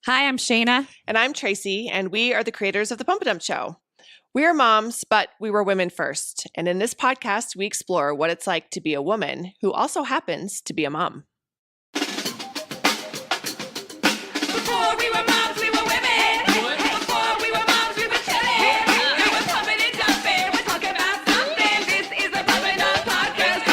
Hi, I'm Shayna. And I'm Tracy, and we are the creators of The Pump and Dump Show. We are moms, but we were women first. And in this podcast, we explore what it's like to be a woman who also happens to be a mom. Before we were moms, we were women. Before we were moms, we were chilling. We were pumping and dumping. We're talking about something. This is the Pump and Dump Podcast.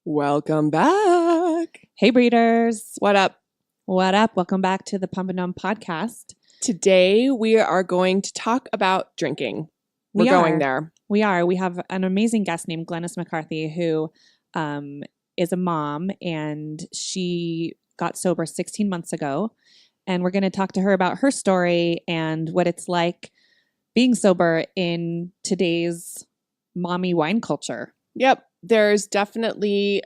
Welcome back. Hey, breeders. What up? What up? Welcome back to the Pump and Dump podcast. Today, we are going to talk about drinking. We're going there. We are. We have an amazing guest named Glennis McCarthy who is a mom, and she got sober 16 months ago. And we're going to talk to her about her story and what it's like being sober in today's mommy wine culture. Yep. There's definitely,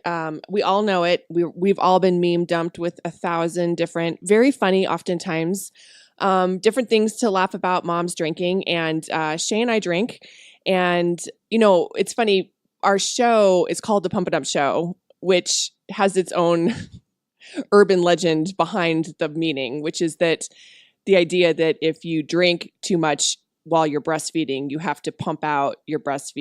we all know it. We've all been meme dumped with 1,000 different, very funny, oftentimes, different things to laugh about moms drinking. And Shay and I drink. And, you know, it's funny. Our show is called The Pump and Dump Show, which has its own urban legend behind the meaning, which is that the idea that if you drink too much while you're breastfeeding, you have to pump out your breast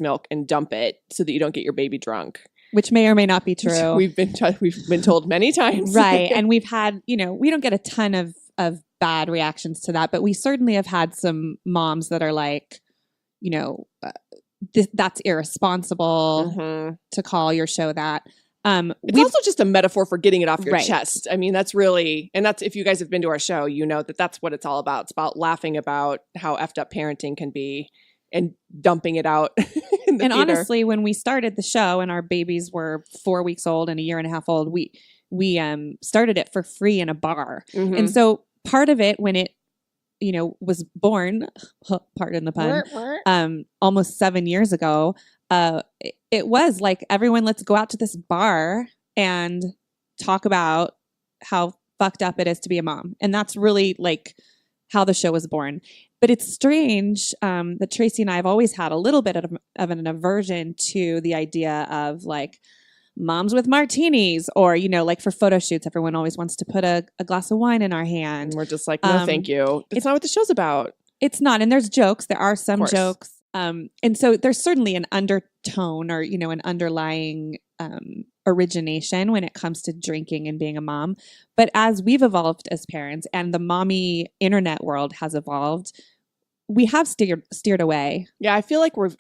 milk and dump it so that you don't get your baby drunk. Which may or may not be true. We've been told many times. Right. And we've had, we don't get a ton of bad reactions to that, but we certainly have had some moms that are like, that's irresponsible to call your show that. It's also just a metaphor for getting it off your Right. chest. I mean, that's really, and that's, if you guys have been to our show, you know that that's what it's all about. It's about laughing about how effed up parenting can be and dumping it out in the And theater. honestly, when we started the show and our babies were 4 weeks old and a year and a half old, we started it for free in a bar. Mhm. And so part of it when it, was born, pardon the pun, almost 7 years ago, it was like, everyone, let's go out to this bar and talk about how fucked up it is to be a mom. And that's really like how the show was born. But it's strange that Tracy and I have always had a little bit of an aversion to the idea of like moms with martinis, or, like for photo shoots, everyone always wants to put a glass of wine in our hand. And we're just like, no, thank you. It's not what the show's about. It's not. And there's jokes. There are some course. jokes. And so there's certainly an undertone or, an underlying origination when it comes to drinking and being a mom. But as we've evolved as parents and the mommy internet world has evolved, we have steered away. Yeah, I feel like we've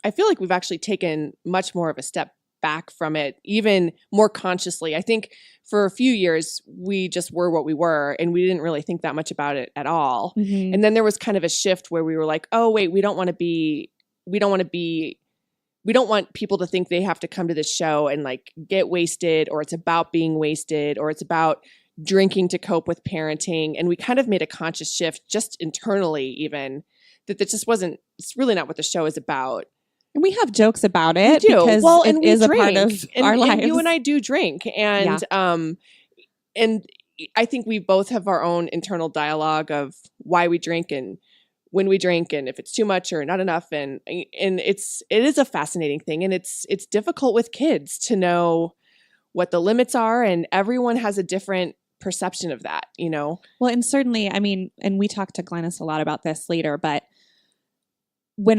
actually taken much more of a step back from it, even more consciously. I think for a few years we just were what we were and we didn't really think that much about it at all. Mm-hmm. And then there was kind of a shift where we were like, oh wait, we don't want people to think they have to come to this show and like get wasted, or it's about being wasted, or it's about drinking to cope with parenting. And we kind of made a conscious shift just internally, even that just wasn't, it's really not what the show is about. And we have jokes about it We do. because it is a part of our lives. And you and I do drink. And and I think we both have our own internal dialogue of why we drink and when we drink and if it's too much or not enough. And it is a fascinating thing. And it's difficult with kids to know what the limits are. And everyone has a different perception of that, Well, and certainly, I mean, and we talked to Glennis a lot about this later, but when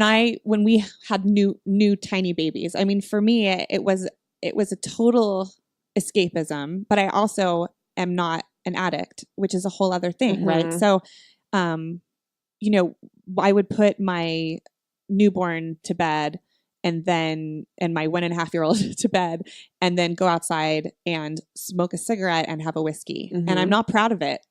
we had new tiny babies, I mean, for me, it was a total escapism, but I also am not an addict, which is a whole other thing, right? So, I would put my newborn to bed and my 1.5-year-old to bed and then go outside and smoke a cigarette and have a whiskey. And I'm not proud of it.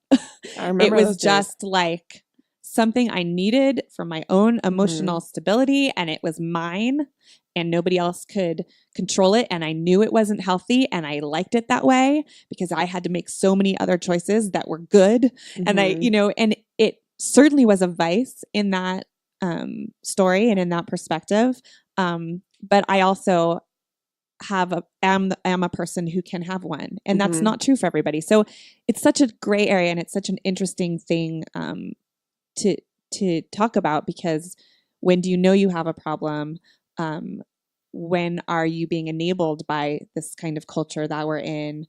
I remember it was just like something I needed for my own emotional stability, and it was mine and nobody else could control it. And I knew it wasn't healthy and I liked it that way because I had to make so many other choices that were good. And and it certainly was a vice in that story and in that perspective. But I also am a person who can have one, and that's not true for everybody. So it's such a gray area, and it's such an interesting thing to talk about, because when do you know you have a problem? When are you being enabled by this kind of culture that we're in?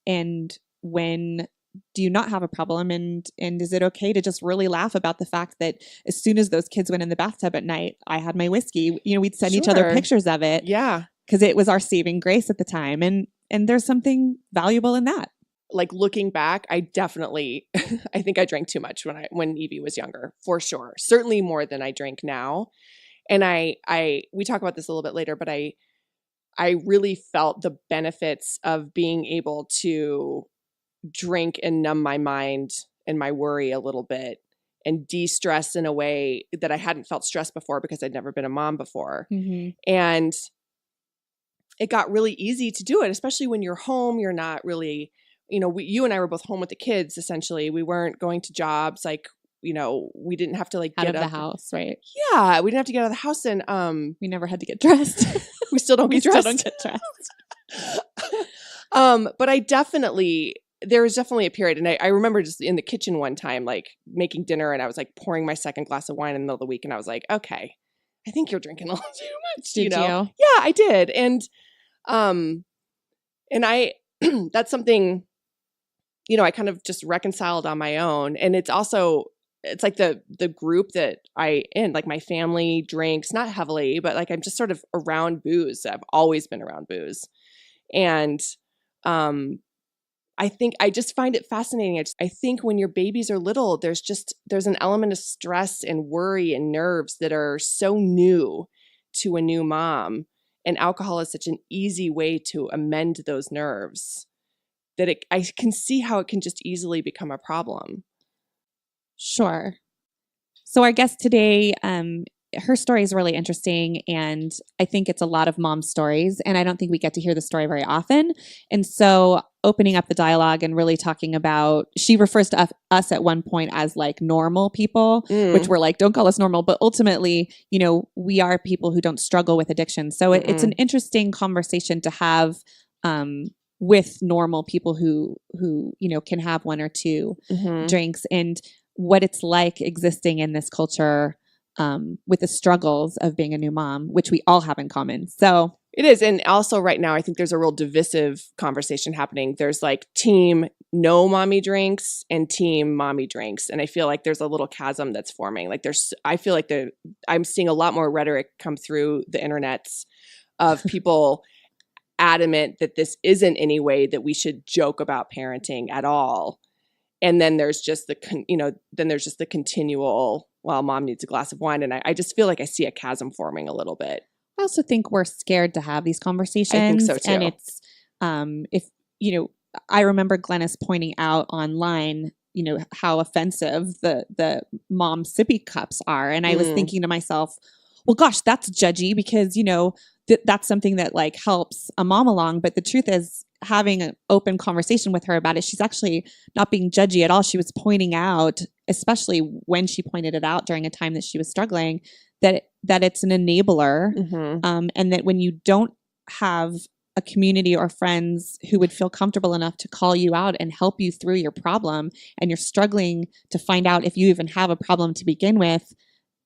And when do you not have a problem? And is it okay to just really laugh about the fact that as soon as those kids went in the bathtub at night, I had my whiskey, we'd send each other Sure. pictures of it. Yeah. Because it was our saving grace at the time. And there's something valuable in that. Like looking back, I definitely, I think I drank too much when Evie was younger, for sure. Certainly more than I drink now. And we talk about this a little bit later, but I really felt the benefits of being able to drink and numb my mind and my worry a little bit and de-stress in a way that I hadn't felt stressed before because I'd never been a mom before. Mm-hmm. And it got really easy to do it, especially when you're home. You're not really, you and I were both home with the kids, essentially. We weren't going to jobs. Like, we didn't have to like Out get of the up. House, right? Yeah. We didn't have to get out of the house. And We never had to get dressed. we still don't get dressed. Still don't get dressed. But there was definitely a period. And I remember just in the kitchen one time, like making dinner, and I was like pouring my second glass of wine in the middle of the week. And I was like, okay, I think you're drinking a little too much. Did you? Yeah, I did. And I, that's something, I kind of just reconciled on my own. And it's like the group that I in, like my family drinks, not heavily, but like I'm just sort of around booze. I've always been around booze. And, I think I just find it fascinating. I think when your babies are little, there's an element of stress and worry and nerves that are so new to a new mom. And alcohol is such an easy way to amend those nerves that I can see how it can just easily become a problem. Sure. So our guest today, her story is really interesting, and I think it's a lot of mom stories, and I don't think we get to hear the story very often. And so opening up the dialogue and really talking about, she refers to us at one point as like normal people, which we're like, don't call us normal, but ultimately, we are people who don't struggle with addiction. So it's an interesting conversation to have with normal people who can have one or two drinks, and what it's like existing in this culture with the struggles of being a new mom, which we all have in common. So it is. And also right now, I think there's a real divisive conversation happening. There's like team no mommy drinks and team mommy drinks. And I feel like there's a little chasm that's forming. Like I feel like I'm seeing a lot more rhetoric come through the internets of people adamant that this isn't any way that we should joke about parenting at all. And then there's just the continual, well, mom needs a glass of wine. And I just feel like I see a chasm forming a little bit. I also think we're scared to have these conversations. I think so too. And it's, I remember Glennis pointing out online, how offensive the mom sippy cups are. And I was thinking to myself, well, gosh, that's judgy because, that's something that like helps a mom along. But the truth is, having an open conversation with her about it, she's actually not being judgy at all. She was pointing out, especially when she pointed it out during a time that she was struggling, that it's an enabler, and that when you don't have a community or friends who would feel comfortable enough to call you out and help you through your problem, and you're struggling to find out if you even have a problem to begin with,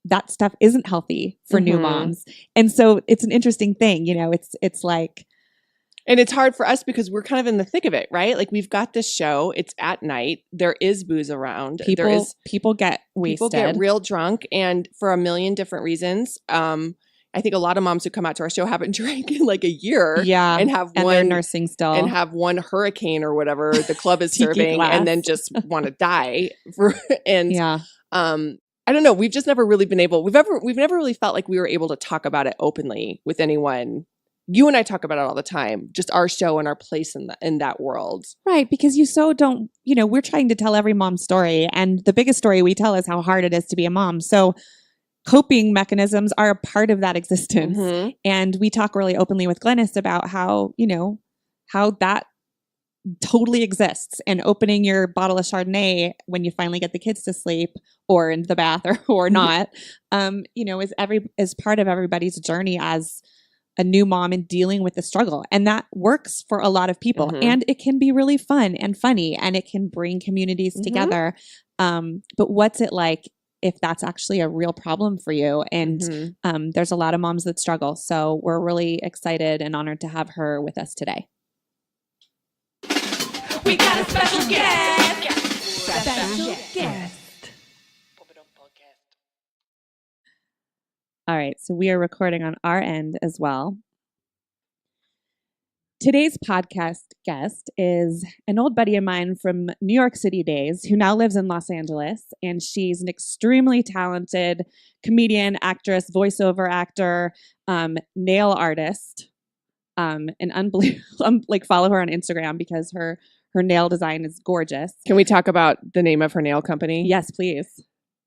that stuff isn't healthy for new moms. And so it's an interesting thing, it's like. And it's hard for us because we're kind of in the thick of it, right? Like we've got this show, it's at night, there is booze around. People get wasted. People get real drunk, and for a million different reasons. I think a lot of moms who come out to our show haven't drank in like a year. Yeah. And they're nursing still. And have one hurricane or whatever the club is serving and then just want to die. I don't know. We've just never really been able, we've never really felt like we were able to talk about it openly with anyone. You and I talk about it all the time, just our show and our place in that world. Right. Because you so don't, we're trying to tell every mom's story. And the biggest story we tell is how hard it is to be a mom. So coping mechanisms are a part of that existence. And we talk really openly with Glennis about how that totally exists, and opening your bottle of Chardonnay when you finally get the kids to sleep or in the bath or not, is part of everybody's journey as a new mom and dealing with the struggle. And that works for a lot of people. And it can be really fun and funny, and it can bring communities together. But what's it like if that's actually a real problem for you? And there's a lot of moms that struggle. So we're really excited and honored to have her with us today. We got a special guest. Special guest. All right, so we are recording on our end as well. Today's podcast guest is an old buddy of mine from New York City days who now lives in Los Angeles, and she's an extremely talented comedian, actress, voiceover actor, nail artist, and unbelievable. Like, follow her on Instagram because her nail design is gorgeous. Can we talk about the name of her nail company? Yes, please.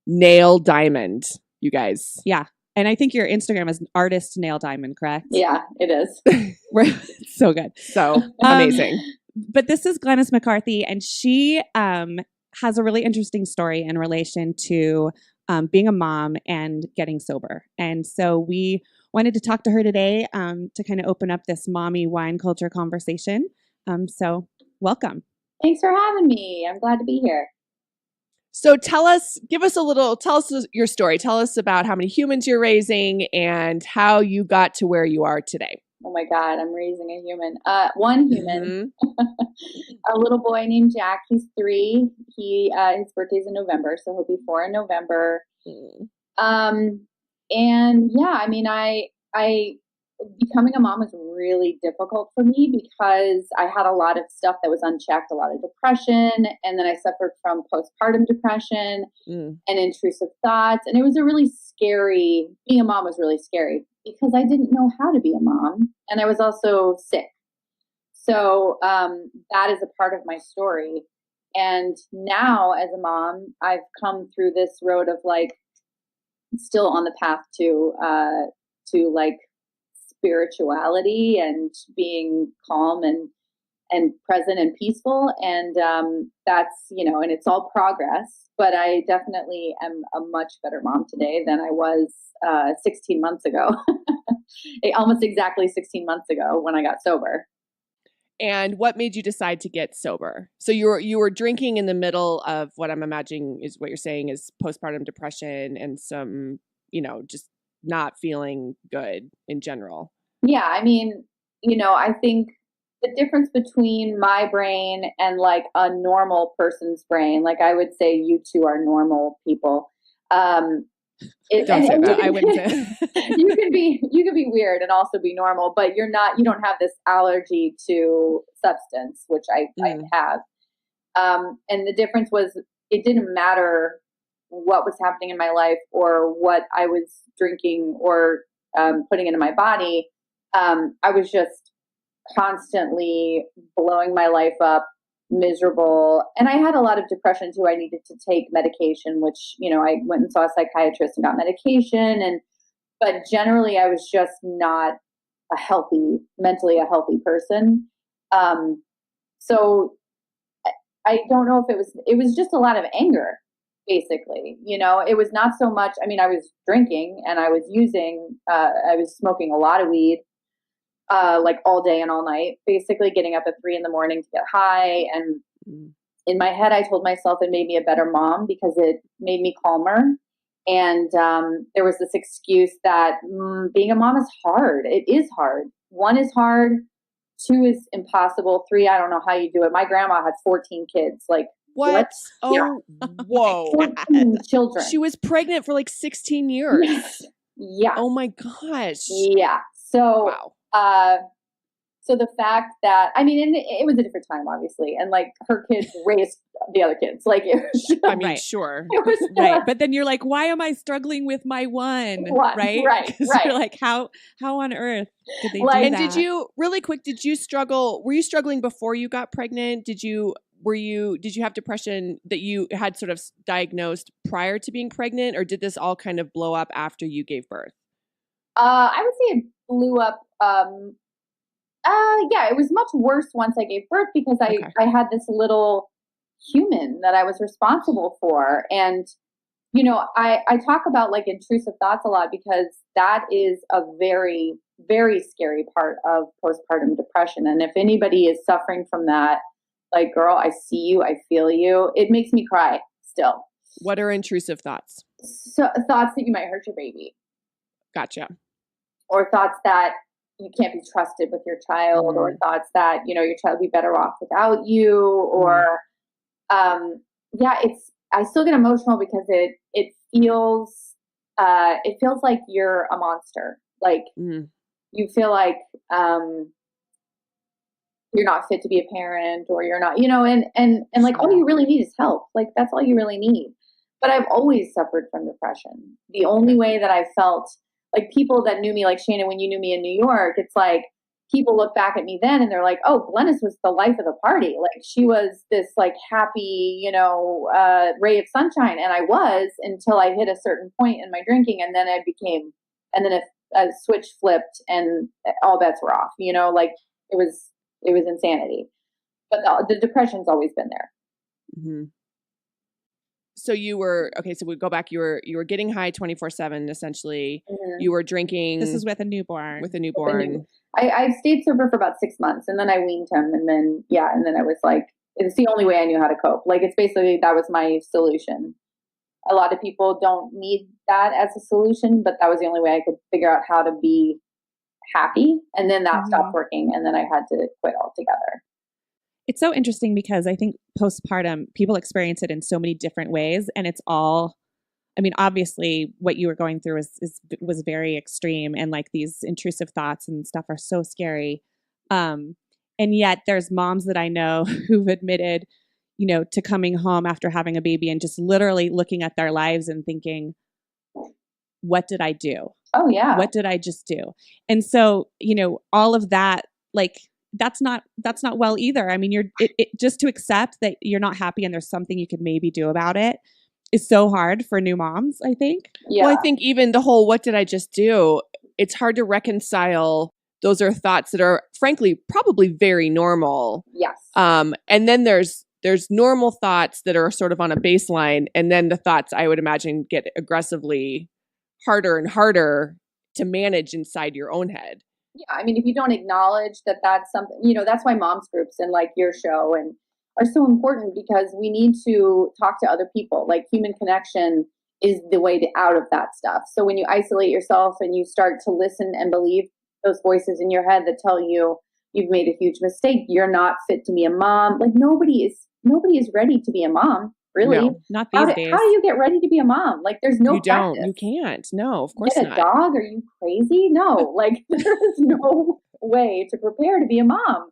Nail Diamond, you guys. Yeah. And I think your Instagram is Artist Nail Diamond, correct? Yeah, it is. It's so good. So amazing. But this is Glennis McCarthy, and she has a really interesting story in relation to being a mom and getting sober. And so we wanted to talk to her today to kind of open up this mommy wine culture conversation. So welcome. Thanks for having me. I'm glad to be here. So tell us your story. Tell us about how many humans you're raising and how you got to where you are today. Oh my God, I'm raising a human. One human, Mm-hmm. a little boy named Jack. He's 3. His birthday's in November, so he'll be 4 in November. And yeah, I mean, I becoming a mom was really difficult for me because I had a lot of stuff that was unchecked, a lot of depression, and then I suffered from postpartum depression and intrusive thoughts. And it was being a mom was really scary because I didn't know how to be a mom, and I was also sick. So that is a part of my story. And now as a mom, I've come through this road of like still on the path to like spirituality and being calm and present and peaceful. And that's, and it's all progress, but I definitely am a much better mom today than I was 16 months ago, almost exactly 16 months ago when I got sober. And what made you decide to get sober? So you were drinking in the middle of what I'm imagining is what you're saying is postpartum depression and some, just not feeling good in general. Yeah, I mean, I think the difference between my brain and like a normal person's brain, like I would say you two are normal people. Don't say that. I wouldn't say. you can be weird and also be normal, but you don't have this allergy to substance, which I have. And the difference was it didn't matter what was happening in my life or what I was drinking or putting into my body. I was just constantly blowing my life up, miserable. And I had a lot of depression too. I needed to take medication, which, I went and saw a psychiatrist and got medication. But generally I was just not mentally a healthy person. So I don't know if it was just a lot of anger, basically. It was not so much, I mean, I was drinking and I was I was smoking a lot of weed, like all day and all night, basically getting up at 3 a.m. to get high. And in my head, I told myself it made me a better mom because it made me calmer. And there was this excuse that being a mom is hard. It is hard. 1 is hard. 2 is impossible. 3, I don't know how you do it. My grandma had 14 kids. Like, what? Oh, yeah. Whoa. 14 children. She was pregnant for like 16 years. Yeah. Oh my gosh. Yeah. So, wow. So the fact that, I mean, and it was a different time, obviously, and like her kids raised the other kids. Like, it was, I mean, right. Sure. It was Right. But then you're like, why am I struggling with my one? Right. Right. You're like, how on earth did they do Like, that? And did you struggle? Were you struggling before you got pregnant? Did you have depression that you had sort of diagnosed prior to being pregnant, or did this all kind of blow up after you gave birth? I would say it blew up. Yeah, it was much worse once I gave birth because I had this little human that I was responsible for. And, I talk about like intrusive thoughts a lot because that is a very, very scary part of postpartum depression. And if anybody is suffering from that, like, girl, I see you, I feel you. It makes me cry still. What are intrusive thoughts? So thoughts that you might hurt your baby. Gotcha. Or thoughts that you can't be trusted with your child, or thoughts that, you know, your child would be better off without you, or, I still get emotional because it feels like you're a monster. Like you feel like, you're not fit to be a parent, or you're not, you know, and like, all you really need is help. Like, that's all you really need. But I've always suffered from depression. The only way that I felt like, people that knew me, like Shannon, when you knew me in New York, it's like people look back at me then and they're like, oh, Glennis was the life of the party. Like, she was this like happy, you know, ray of sunshine. And I was, until I hit a certain point in my drinking. And then a switch flipped and all bets were off, you know, like it was insanity. But the depression's always been there. Mm-hmm. So you were, okay, so we go back, you were getting high 24/7, essentially. You were drinking. This is with a newborn. I stayed sober for about 6 months, and then I weaned him. And then I was like, it's the only way I knew how to cope. Like, it's basically, that was my solution. A lot of people don't need that as a solution, but that was the only way I could figure out how to be happy. And then that stopped working. And then I had to quit altogether. It's so interesting because I think postpartum, people experience it in so many different ways. And it's all, I mean, obviously what you were going through was very extreme, and like these intrusive thoughts and stuff are so scary. And yet there's moms that I know who've admitted, you know, to coming home after having a baby and just literally looking at their lives and thinking, what did I do? Oh yeah. What did I just do? And so, you know, all of that, like, that's not well either. I mean, just to accept that you're not happy and there's something you could maybe do about it is so hard for new moms, I think. Yeah. Well, I think even the whole, what did I just do? It's hard to reconcile. Those are thoughts that are frankly probably very normal. Yes. And then there's normal thoughts that are sort of on a baseline. And then the thoughts, I would imagine, get aggressively harder and harder to manage inside your own head. Yeah, I mean, if you don't acknowledge that that's something, you know, that's why moms groups and like your show and are so important, because we need to talk to other people. Like, human connection is the way out of that stuff. So when you isolate yourself and you start to listen and believe those voices in your head that tell you you've made a huge mistake, you're not fit to be a mom. Like, nobody is ready to be a mom. Really? No, not these days. How do you get ready to be a mom? Like, there's no practice. You can't. No, of course not. Get a dog? Are you crazy? No, like, there is no way to prepare to be a mom.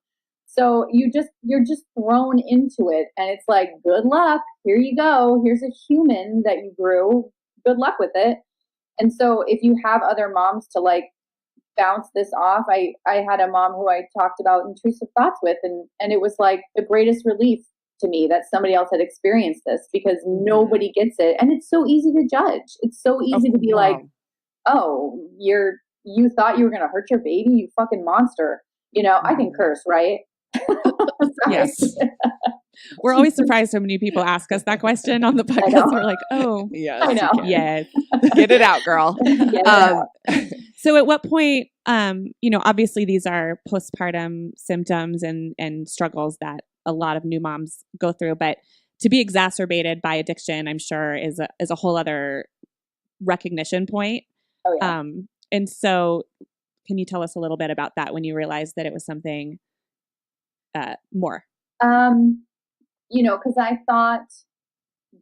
So you're just thrown into it, and it's like, good luck. Here you go. Here's a human that you grew. Good luck with it. And so if you have other moms to like bounce this off, I had a mom who I talked about intrusive thoughts with, and it was like the greatest relief to me that somebody else had experienced this, because nobody gets it. And it's so easy to judge. It's so easy to be like, oh, you thought you were going to hurt your baby, you fucking monster. You know, I can curse, right? Yes. We're always surprised so many people ask us that question on the podcast. We're like, oh, yes, I know. Yes. Get it out, girl. So at what point, you know, obviously these are postpartum symptoms and struggles that a lot of new moms go through, but to be exacerbated by addiction, I'm sure is a whole other recognition point. Oh, yeah. And so can you tell us a little bit about that when you realized that it was something more? You know, because I thought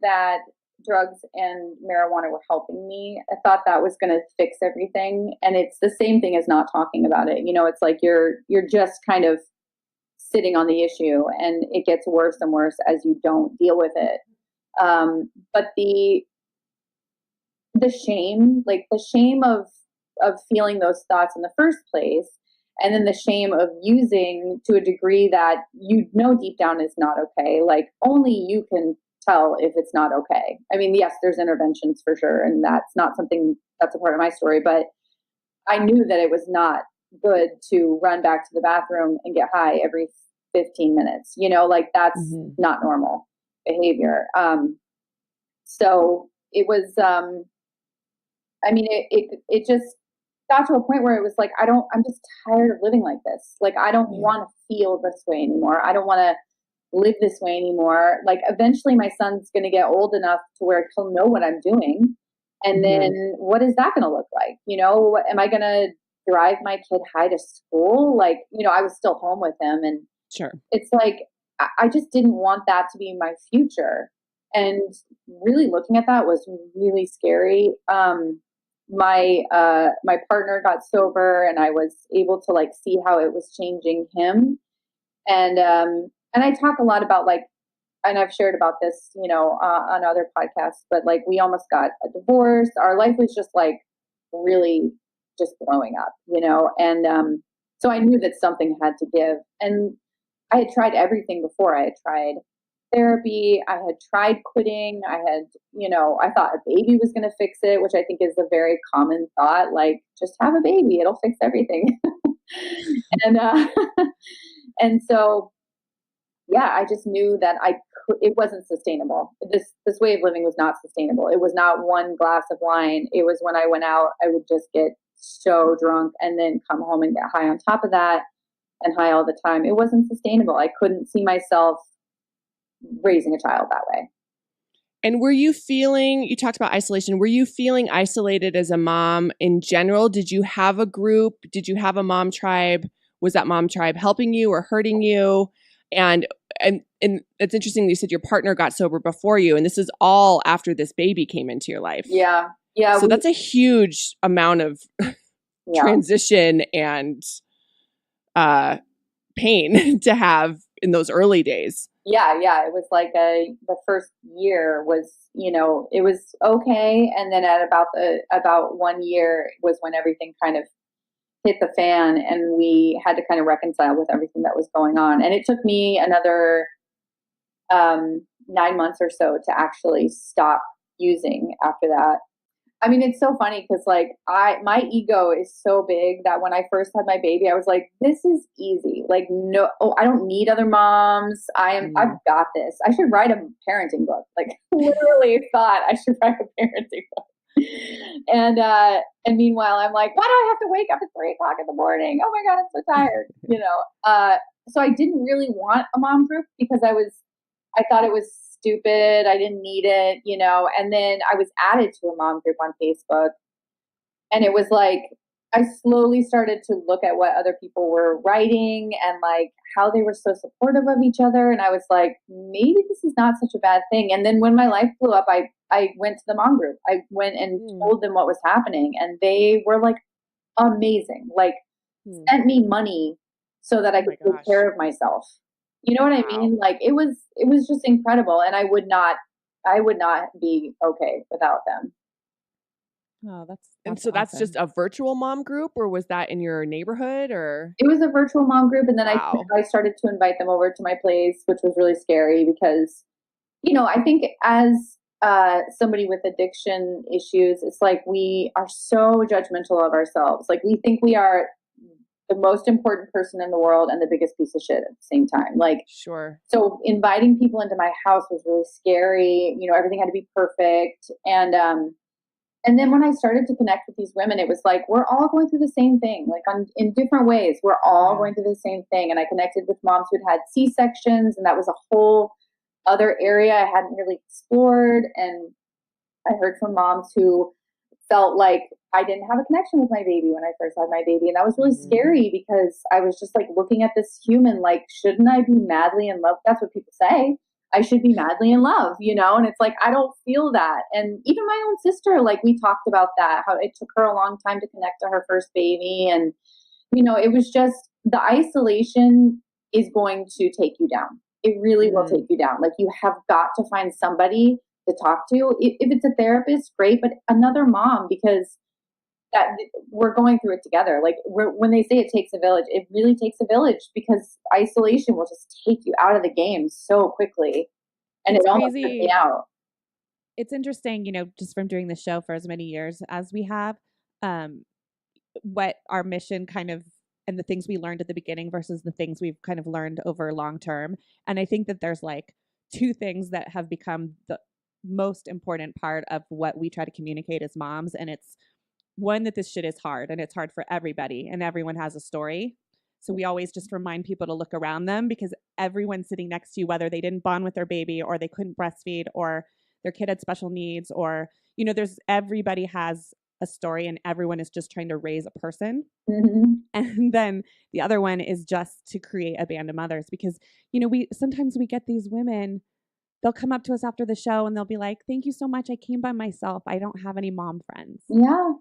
that drugs and marijuana were helping me. I thought that was going to fix everything. And it's the same thing as not talking about it. You know, it's like you're just kind of sitting on the issue, and it gets worse and worse as you don't deal with it. But the shame, like the shame of feeling those thoughts in the first place, and then the shame of using to a degree that you know deep down is not okay. Like, only you can tell if it's not okay. I mean, yes, there's interventions for sure, and that's not something that's a part of my story, but I knew that it was not good to run back to the bathroom and get high every 15 minutes. You know, like, that's not normal behavior. So it was, I mean, it just got to a point where it was like, I'm just tired of living like this. Like, I don't want to feel this way anymore. I don't want to live this way anymore. Like, eventually my son's going to get old enough to where he'll know what I'm doing. And then what is that going to look like? You know, am I going to drive my kid high to school. Like, I was still home with him, and Sure. it's like, I just didn't want that to be my future. And really looking at that was really scary. My partner got sober, and I was able to like see how it was changing him. And I talk a lot about like, and I've shared about this, on other podcasts, but like we almost got a divorce. Our life was just like really just blowing up, and so I knew that something had to give. And I had tried everything before. I had tried therapy. I had tried quitting. I had, I thought a baby was going to fix it, which I think is a very common thought. Like, just have a baby, it'll fix everything. and and so, yeah, I just knew that it wasn't sustainable. This way of living was not sustainable. It was not one glass of wine. It was when I went out, I would just get so drunk and then come home and get high on top of that, and high all the time. It wasn't sustainable. I couldn't see myself raising a child that way. And were you feeling, you talked about isolation, were you feeling isolated as a mom in general? Did you have a group? Did you have a mom tribe? Was that mom tribe helping you or hurting you? And it's interesting that you said your partner got sober before you, and this is all after this baby came into your life. Yeah. So that's a huge amount of transition and pain to have in those early days. Yeah. It was like the first year was, it was okay. And then at about 1 year was when everything kind of hit the fan, and we had to kind of reconcile with everything that was going on. And it took me another 9 months or so to actually stop using after that. I mean, it's so funny because like my ego is so big that when I first had my baby, I was like, this is easy. Like, no, I don't need other moms. I've got this. I should write a parenting book. Like, literally thought I should write a parenting book. And meanwhile, I'm like, why do I have to wake up at 3:00 in the morning? Oh my God, I'm so tired. So I didn't really want a mom group because I thought it was stupid. I didn't need it, and then I was added to a mom group on Facebook, and it was like, I slowly started to look at what other people were writing and like how they were so supportive of each other. And I was like, maybe this is not such a bad thing. And then when my life blew up, I went to the mom group. I went and told them what was happening, and they were like amazing, like sent me money so that I could take care of myself. You know what I mean? Like it was just incredible. And I would not be okay without them. Oh, that's and so that's just a virtual mom group, or was that in your neighborhood, or? It was a virtual mom group. And then I started to invite them over to my place, which was really scary because, I think as somebody with addiction issues, it's like we are so judgmental of ourselves. Like we think we are the most important person in the world and the biggest piece of shit at the same time. Like, sure. So inviting people into my house was really scary. Everything had to be perfect. And then when I started to connect with these women, it was like, we're all going through the same thing, like in different ways. We're all going through the same thing. And I connected with moms who'd had C-sections, and that was a whole other area I hadn't really explored. And I heard from moms who felt like I didn't have a connection with my baby when I first had my baby. And that was really scary because I was just like looking at this human, like, shouldn't I be madly in love? That's what people say. I should be madly in love, and it's like, I don't feel that. And even my own sister, like we talked about that, how it took her a long time to connect to her first baby. And, it was just, the isolation is going to take you down. It really will take you down. Like you have got to find somebody to talk to. If it's a therapist, great, but another mom, because that we're going through it together. Like when they say it takes a village, it really takes a village, because isolation will just take you out of the game so quickly. And it almost took me out. It's interesting, just from doing the show for as many years as we have, what our mission kind of, and the things we learned at the beginning versus the things we've kind of learned over long term. And I think that there's like two things that have become the most important part of what we try to communicate as moms. And it's one, that this shit is hard, and it's hard for everybody, and everyone has a story. So we always just remind people to look around them, because everyone sitting next to you, whether they didn't bond with their baby or they couldn't breastfeed or their kid had special needs, or, everybody has a story and everyone is just trying to raise a person. Mm-hmm. And then the other one is just to create abandoned mothers, because, you know, sometimes we get these women, they'll come up to us after the show and they'll be like, thank you so much. I came by myself. I don't have any mom friends. Yeah.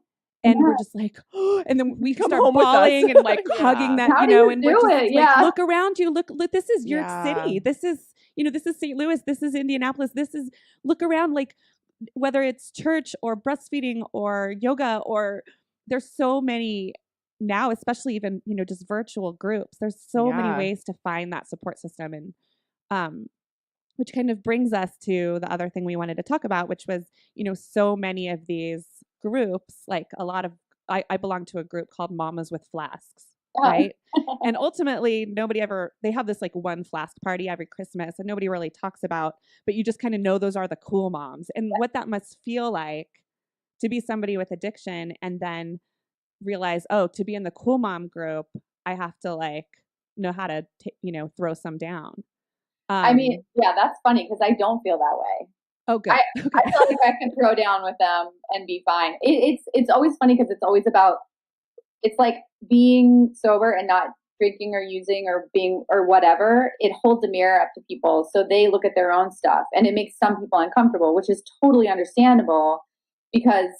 And we're just like, oh, and then we Come start home with us. bawling and like Yeah. hugging that, How you do know, you and do we're just it? like, Yeah. look around you. Look, this is New York Yeah. City. This is, you know, this is St. Louis. This is Indianapolis. This is, look around, like whether it's church or breastfeeding or yoga, or there's so many now, especially even, you know, just virtual groups. There's so many Yeah. ways to find that support system. And, which kind of brings us to the other thing we wanted to talk about, which was, you know, so many of these groups, like a lot of, I belong to a group called Mamas with Flasks, right? And ultimately, they have this like one flask party every Christmas and nobody really talks about, but you just kind of know those are the cool moms. And what that must feel like to be somebody with addiction and then realize, oh, to be in the cool mom group, I have to like know how to, you know, throw some down. I mean, yeah, that's funny because I don't feel that way. Oh, good. I feel like I can throw down with them and be fine. It's always funny because it's always about, it's like being sober and not drinking or using or being or whatever. It holds a mirror up to people so they look at their own stuff, and it makes some people uncomfortable, which is totally understandable because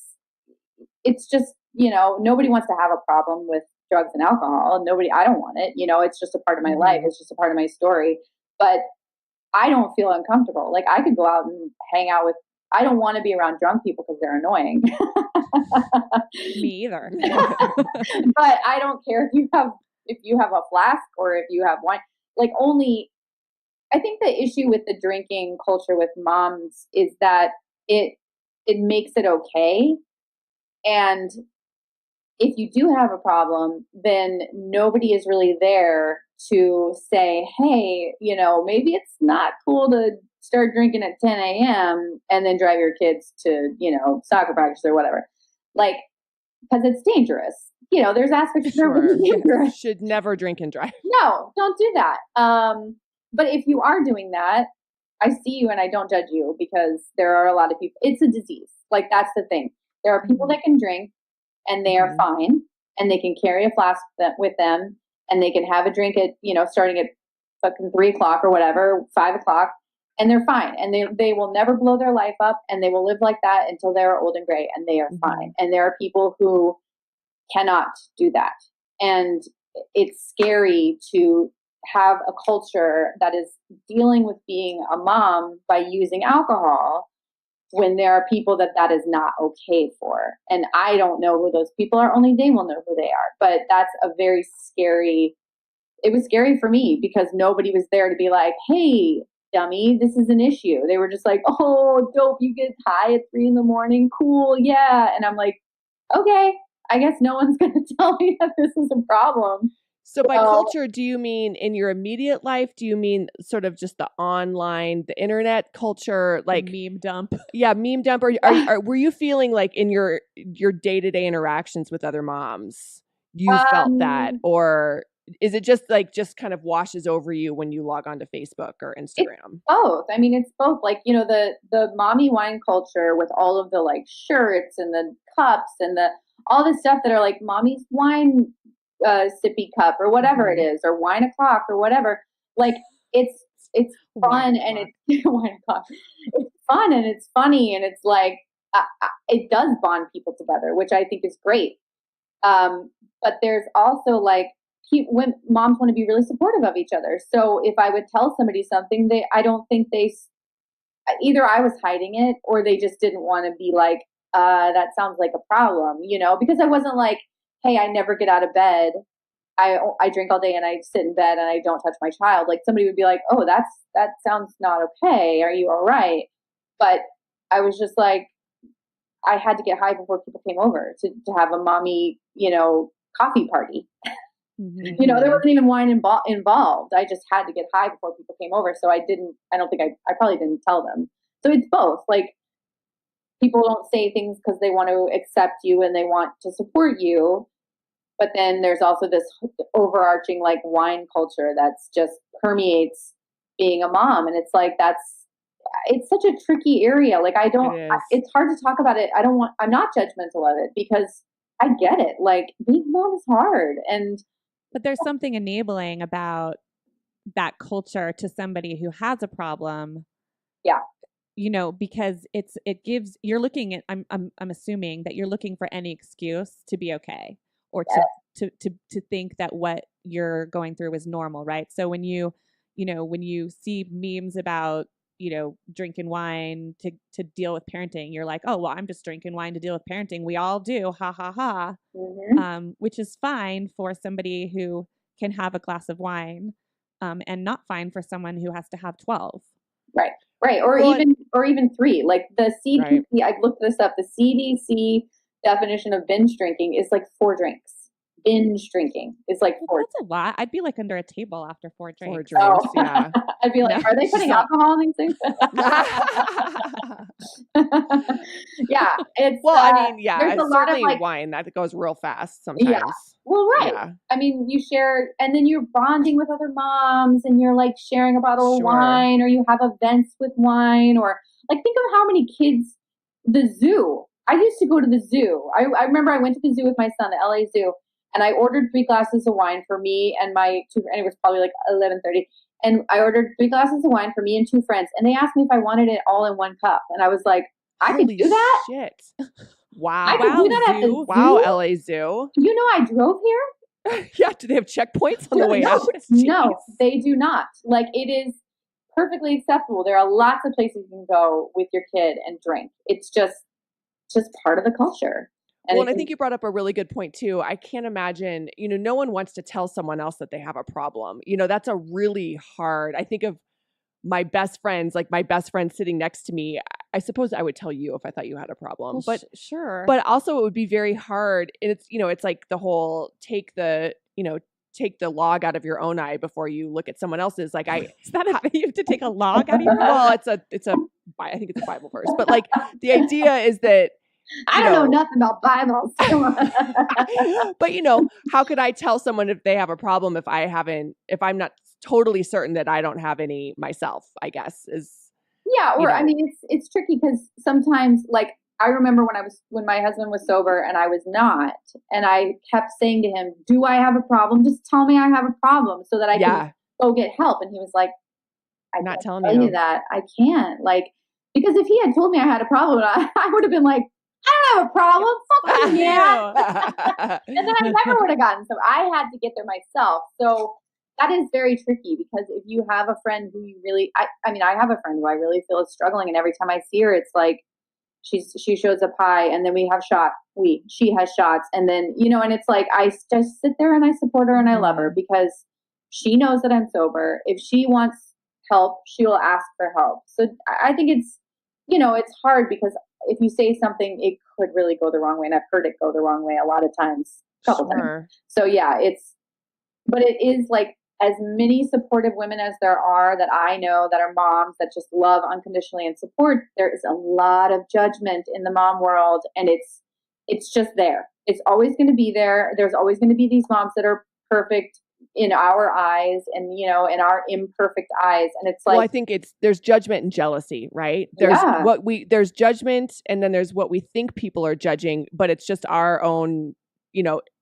it's just, you know, nobody wants to have a problem with drugs and alcohol. I don't want it. You know, it's just a part of my life. It's just a part of my story. But I don't feel uncomfortable. Like I could go out and hang out with, I don't want to be around drunk people because they're annoying. Me either. But I don't care if you have a flask or if you have wine. Like I think the issue with the drinking culture with moms is that it makes it okay. And if you do have a problem, then nobody is really there to say, hey, you know, maybe it's not cool to start drinking at 10 a.m. and then drive your kids to, you know, soccer practice or whatever. Like, because it's dangerous. You know, there's aspects of it really dangerous. Should never drink and drive. No, don't do that. But if you are doing that, I see you and I don't judge you because there are a lot of people. It's a disease. Like, that's the thing. There are people that can drink and they are fine and they can carry a flask with them and they can have a drink at, you know, starting at fucking 3 o'clock or whatever, 5 o'clock, and they're fine. And they will never blow their life up and they will live like that until they're old and gray and they are fine. And there are people who cannot do that. And it's scary to have a culture that is dealing with being a mom by using alcohol when there are people that is not okay for. And I don't know who those people are. Only they will know who they are. But that's a very scary, it was scary for me because nobody was there to be like, hey, dummy, this is an issue. They were just like, oh, dope, you get high at 3 a.m. Cool, yeah. And I'm like, okay, I guess no one's going to tell me that this is a problem. So by culture, do you mean in your immediate life? Do you mean sort of just the online, the internet culture, like meme dump? Yeah, meme dump. Or were you feeling like in your day-to-day interactions with other moms, you felt that, or is it just kind of washes over you when you log onto Facebook or Instagram? It's both. I mean, it's both. Like, you know, the mommy wine culture with all of the like shirts and the cups and all the stuff that are like mommy's wine sippy cup or whatever it is, or wine o'clock or whatever. Like it's fun and it's wine o'clock. It's fun and it's funny and it's like it does bond people together, which I think is great. But there's also like when moms want to be really supportive of each other. So if I would tell somebody something, I don't think either I was hiding it or they just didn't want to be like, that sounds like a problem, you know, because I wasn't like, hey, I never get out of bed. I drink all day and I sit in bed and I don't touch my child. Like somebody would be like, oh, that sounds not okay. Are you all right? But I was just like, I had to get high before people came over to have a mommy, you know, coffee party. You know, there wasn't even wine involved. I just had to get high before people came over. So I probably didn't tell them. So it's both. Like people don't say things because they want to accept you and they want to support you. But then there's also this overarching like wine culture that's just permeates being a mom. And it's like, it's such a tricky area. Like it's hard to talk about it. I'm not judgmental of it because I get it. Like being mom is hard. But there's something enabling about that culture to somebody who has a problem. Yeah. Because it gives, you're looking at, I'm assuming that you're looking for any excuse to be okay, or to think that what you're going through is normal, right? So when you see memes about, drinking wine to deal with parenting, you're like, oh, well, I'm just drinking wine to deal with parenting. We all do. Ha ha ha. Mm-hmm. Which is fine for somebody who can have a glass of wine, and not fine for someone who has to have 12. Right. Or even 3. Like the CDC, I looked this up. The CDC definition of binge drinking is like 4 drinks. Binge drinking is like 4. That's a lot. I'd be like under a table after 4 drinks. 4 drinks, yeah. I'd be like, are they putting alcohol in these things? Yeah. It's it's a lot of certainly wine that goes real fast sometimes. Yeah. Well, right. Yeah. I mean, you share, and then you're bonding with other moms, and you're like sharing a bottle of wine, or you have events with wine, or like think of how many kids. The zoo. I used to go to the zoo. I remember I went to the zoo with my son, the LA Zoo. And I ordered 3 glasses of wine for me and my 2, and it was probably like 11:30. And I ordered 3 glasses of wine for me and 2 friends. And they asked me if I wanted it all in 1 cup. And I was like, I could do that? Shit. Wow. I could do that at the zoo? Wow, LA Zoo. I drove here? Yeah. Do they have checkpoints on the way out? No, they do not. Like, it is perfectly acceptable. There are lots of places you can go with your kid and drink. It's just part of the culture. And I think you brought up a really good point too. I can't imagine, no one wants to tell someone else that they have a problem. That's a really hard, I think of my best friends, like my best friend sitting next to me. I suppose I would tell you if I thought you had a problem, but sure. But also it would be very hard. And it's, it's like the whole take the log out of your own eye before you look at someone else's. Like is that you have to take a log out of your well, I think it's a Bible verse, but like the idea is that, I don't know nothing about Bibles. But how could I tell someone if they have a problem if I'm not totally certain that I don't have any myself, I guess is. Yeah. Or I mean, it's tricky because sometimes, like, I remember when my husband was sober and I was not, and I kept saying to him, do I have a problem? Just tell me I have a problem so that I can go get help. And he was like, I'm not telling you that. I can't, like, because if he had told me I had a problem, I would have been like, I don't have a problem. Fuck yeah. And then I never would have gotten some. I had to get there myself. So that is very tricky because if you have a friend who you really, I have a friend who I really feel is struggling, and every time I see her, it's like she shows up high, and then we have she has shots, and then and it's like I just sit there and I support her and I love her because she knows that I'm sober. If she wants help, she will ask for help. So I think it's it's hard because if you say something, it could really go the wrong way. And I've heard it go the wrong way a lot of times, couple times. So yeah, but it is like as many supportive women as there are that I know that are moms that just love unconditionally and support. There is a lot of judgment in the mom world, and it's just there. It's always going to be there. There's always going to be these moms that are perfect in our eyes and in our imperfect eyes, and it's like, well, I think there's judgment and jealousy, right? There's judgment, and then there's what we think people are judging, but it's just our own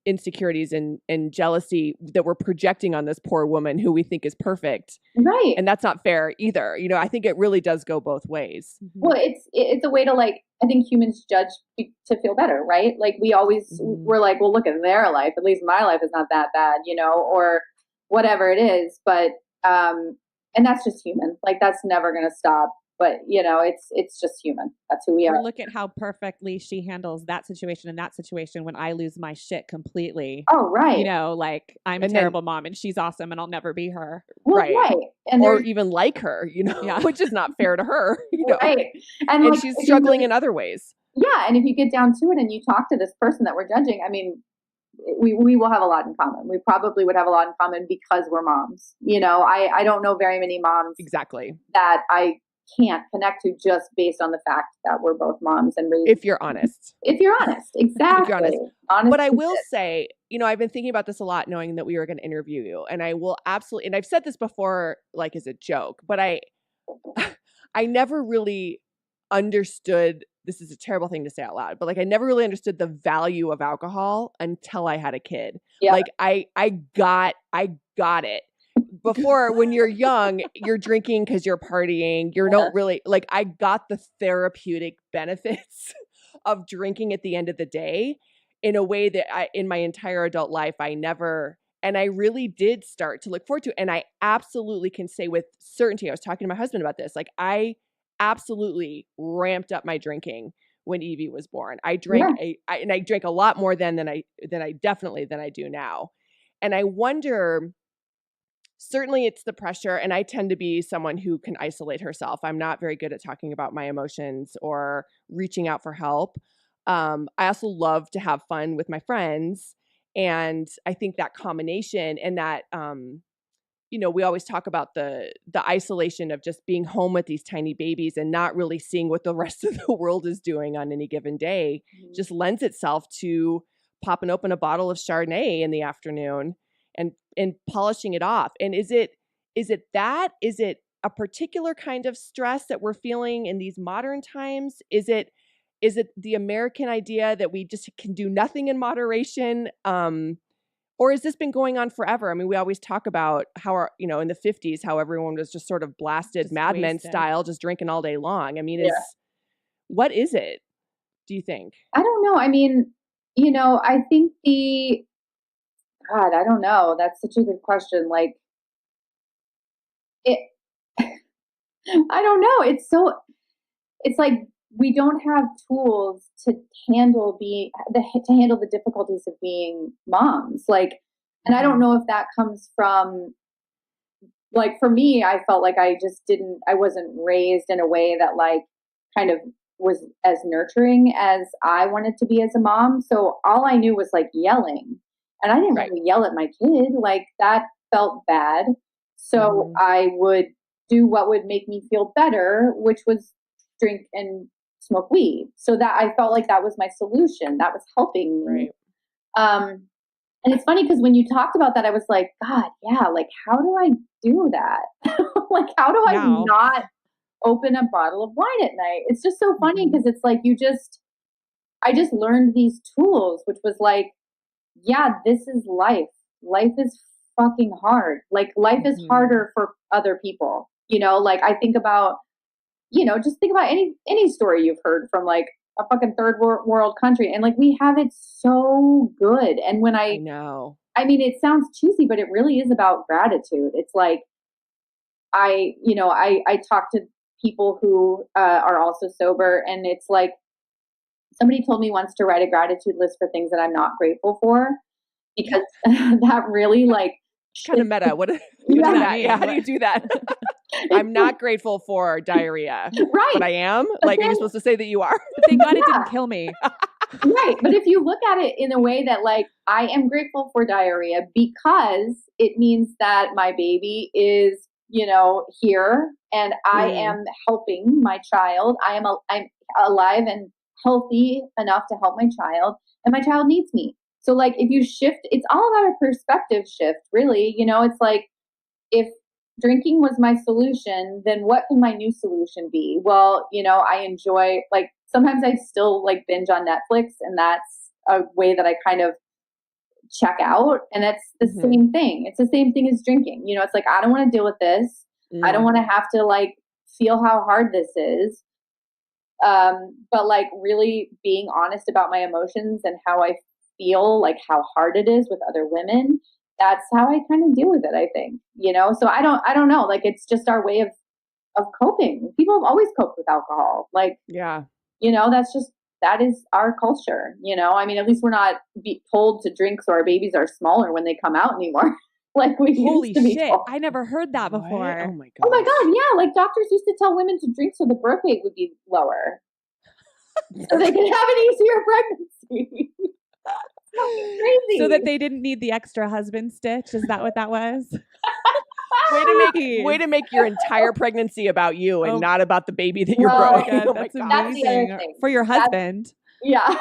insecurities and jealousy that we're projecting on this poor woman who we think is perfect, right? And that's not fair either. I think it really does go both ways. Well, it's a way to, like, I think humans judge to feel better, right? Like we always we're like, well, look at their life. At least my life is not that bad, or whatever it is. But and that's just human. Like that's never going to stop. But it's just human. That's who we are. Or look at how perfectly she handles that situation and that situation when I lose my shit completely. Oh, right. Like I'm a terrible mom and she's awesome and I'll never be her. Well, right. And or even like her, which is not fair to her. Right. And like, she's struggling in other ways. Yeah. And if you get down to it and you talk to this person that we're judging, I mean, we will have a lot in common. We probably would have a lot in common because we're moms. I don't know very many moms exactly that I can't connect to just based on the fact that we're both moms and raised. If you're honest. Exactly. If you're honest. But I will say, I've been thinking about this a lot, knowing that we were going to interview you, and I will absolutely, and I've said this before, like as a joke, but I I never really understood, this is a terrible thing to say out loud, but like I never really understood the value of alcohol until I had a kid. Yeah. Like I got it. Before, when you're young, you're drinking because you're partying. You don't really like, I got the therapeutic benefits of drinking at the end of the day in a way that in my entire adult life, and I really did start to look forward to it. And I absolutely can say with certainty, I was talking to my husband about this, like I absolutely ramped up my drinking when Evie was born. I drank and I drank a lot more than I do now. And I wonder, certainly it's the pressure, and I tend to be someone who can isolate herself. I'm not very good at talking about my emotions or reaching out for help. I also love to have fun with my friends. And I think that combination and that, we always talk about the isolation of just being home with these tiny babies and not really seeing what the rest of the world is doing on any given day, just lends itself to popping open a bottle of Chardonnay in the afternoon and polishing it off. And is it a particular kind of stress that we're feeling in these modern times? Is it the American idea that we just can do nothing in moderation? Or has this been going on forever? I mean, we always talk about how in the 50s, how everyone was just sort of blasted Just Mad Men wasted. style, just drinking all day long. I mean, what is it, do you think? I don't know. I mean, I think God, I don't know. That's such a good question. Like it, I don't know. It's like we don't have tools to handle the difficulties of being moms. Like, and I don't know if that comes from, like, for me, I felt like I wasn't raised in a way that like kind of was as nurturing as I wanted to be as a mom. So all I knew was like yelling, and I didn't really yell at my kid. Like that felt bad. So I would do what would make me feel better, which was drink and smoke weed. So that I felt like that was my solution. That was helping me. Right. And it's funny because when you talked about that, I was like, God, yeah, like how do I do that? Like how do I not open a bottle of wine at night? It's just so funny because it's like I just learned these tools, which was like, yeah, this is life. Life is fucking hard. Like life is harder for other people. Like I think about, just think about any story you've heard from like a fucking third world country. And like, we have it so good. And when I know, I mean, it sounds cheesy, but it really is about gratitude. It's like, I talk to people who are also sober, and it's like, somebody told me once to write a gratitude list for things that I'm not grateful for, because that really like kind of meta. What do you do that? Yeah, how do you do that? I'm not grateful for diarrhea, right? But I am. Like, are you supposed to say that you are? But thank God it didn't kill me. Right. But if you look at it in a way that like, I am grateful for diarrhea because it means that my baby is, here, and I am helping my child. I'm alive and healthy enough to help my child, and my child needs me. So like, if you shift, it's all about a perspective shift, really. It's like, if drinking was my solution, then what can my new solution be? Well, I enjoy, like, sometimes I still like binge on Netflix, and that's a way that I kind of check out. And that's the same thing. It's the same thing as drinking. It's like, I don't want to deal with this. I don't want to have to like feel how hard this is. But like really being honest about my emotions and how I feel, like how hard it is with other women. That's how I kind of deal with it, I think, so I don't know. Like, it's just our way of coping. People have always coped with alcohol. Like, that is our culture. I mean, at least we're not told to drink so our babies are smaller when they come out anymore. Like we used to be told. I never heard that before. What? Oh my god. Oh my god, yeah. Like doctors used to tell women to drink so the birth weight would be lower. So they could have an easier pregnancy. Crazy. So that they didn't need the extra husband stitch. Is that what that was? Way to make your entire pregnancy about you and not about the baby that you're growing. God, oh that's my amazing. That's the other thing. For your husband. Yeah.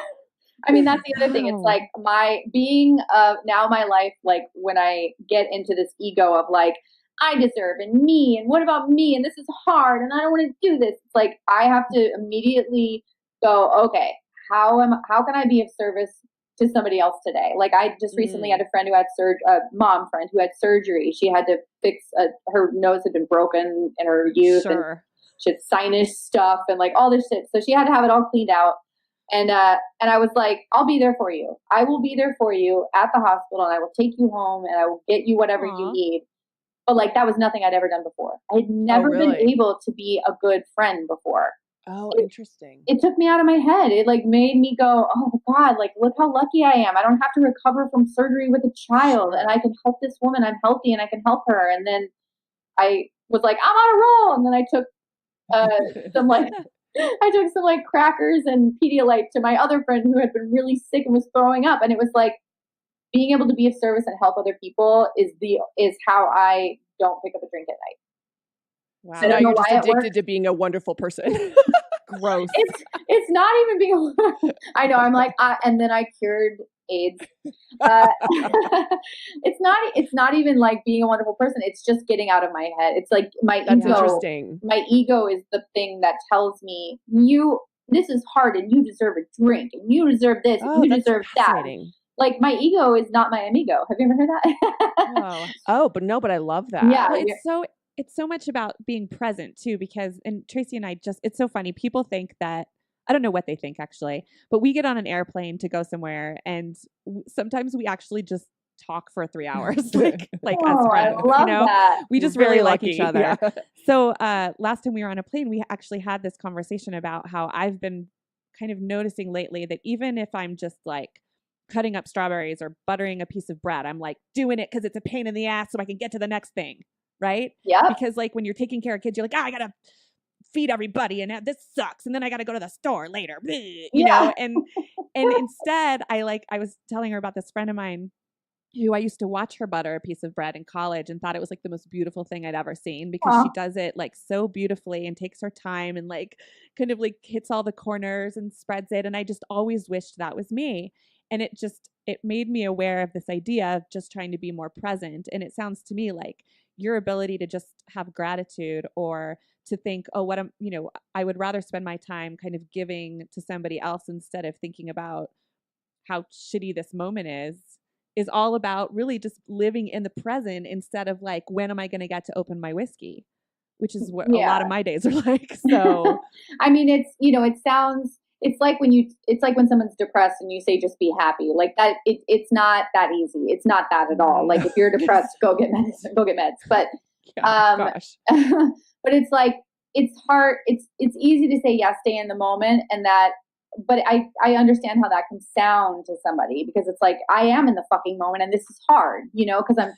I mean, that's the other thing. It's like now my life, like when I get into this ego of like, I deserve and me and what about me and this is hard and I don't want to do this. It's like I have to immediately go, okay, how can I be of service to somebody else today? Like I just recently had a friend who had mom friend who had surgery. She had to fix her nose had been broken in her youth and she had sinus stuff and like all this shit. So she had to have it all cleaned out. And I was like, I'll be there for you. I will be there for you at the hospital and I will take you home and I will get you whatever you need. But like, that was nothing I'd ever done before. I had never been able to be a good friend before. Oh, interesting. It took me out of my head. It like made me go, oh God, like look how lucky I am. I don't have to recover from surgery with a child and I can help this woman. I'm healthy and I can help her. And then I was like, I'm on a roll. And then I took some like crackers and Pedialyte to my other friend who had been really sick and was throwing up. And it was like being able to be of service and help other people is how I don't pick up a drink at night. Wow. So now you're just addicted to being a wonderful person. Gross. It's not even being. I know. I'm like, and then I cured AIDS. It's not even like being a wonderful person. It's just getting out of my head. It's like my ego. Interesting. My ego is the thing that tells me this is hard and you deserve a drink and you deserve this and you deserve that. Like my ego is not my amigo. Have you ever heard that? But I love that. Yeah. Well, it's so much about being present too, because, and Tracy and I it's so funny. People think that, I don't know what they think actually, but we get on an airplane to go somewhere and sometimes we actually just talk for 3 hours, like as friends, I love that. We just really like lucky. each other. Yeah. So last time we were on a plane, we actually had this conversation about how I've been kind of noticing lately that even if I'm just like cutting up strawberries or buttering a piece of bread, I'm like doing it because it's a pain in the ass so I can get to the next thing. Right? Yeah. Because like when you're taking care of kids, you're like, I gotta feed everybody and this sucks. And then I gotta go to the store later, you know? And instead I was telling her about this friend of mine who I used to watch her butter a piece of bread in college and thought it was like the most beautiful thing I'd ever seen because she does it like so beautifully and takes her time and like kind of like hits all the corners and spreads it. And I just always wished that was me. And it made me aware of this idea of just trying to be more present. And it sounds to me like your ability to just have gratitude or to think, oh, I would rather spend my time kind of giving to somebody else instead of thinking about how shitty this moment is all about really just living in the present instead of like, when am I going to get to open my whiskey, which is what a lot of my days are like. So, I mean, it's like when someone's depressed and you say, just be happy like that. It's not that easy. It's not that at all. Like if you're depressed, go get meds. But, gosh. But it's like, it's hard. It's easy to say, yeah, stay in the moment and that, but I understand how that can sound to somebody because it's like, I am in the fucking moment and this is hard, you know, cause I'm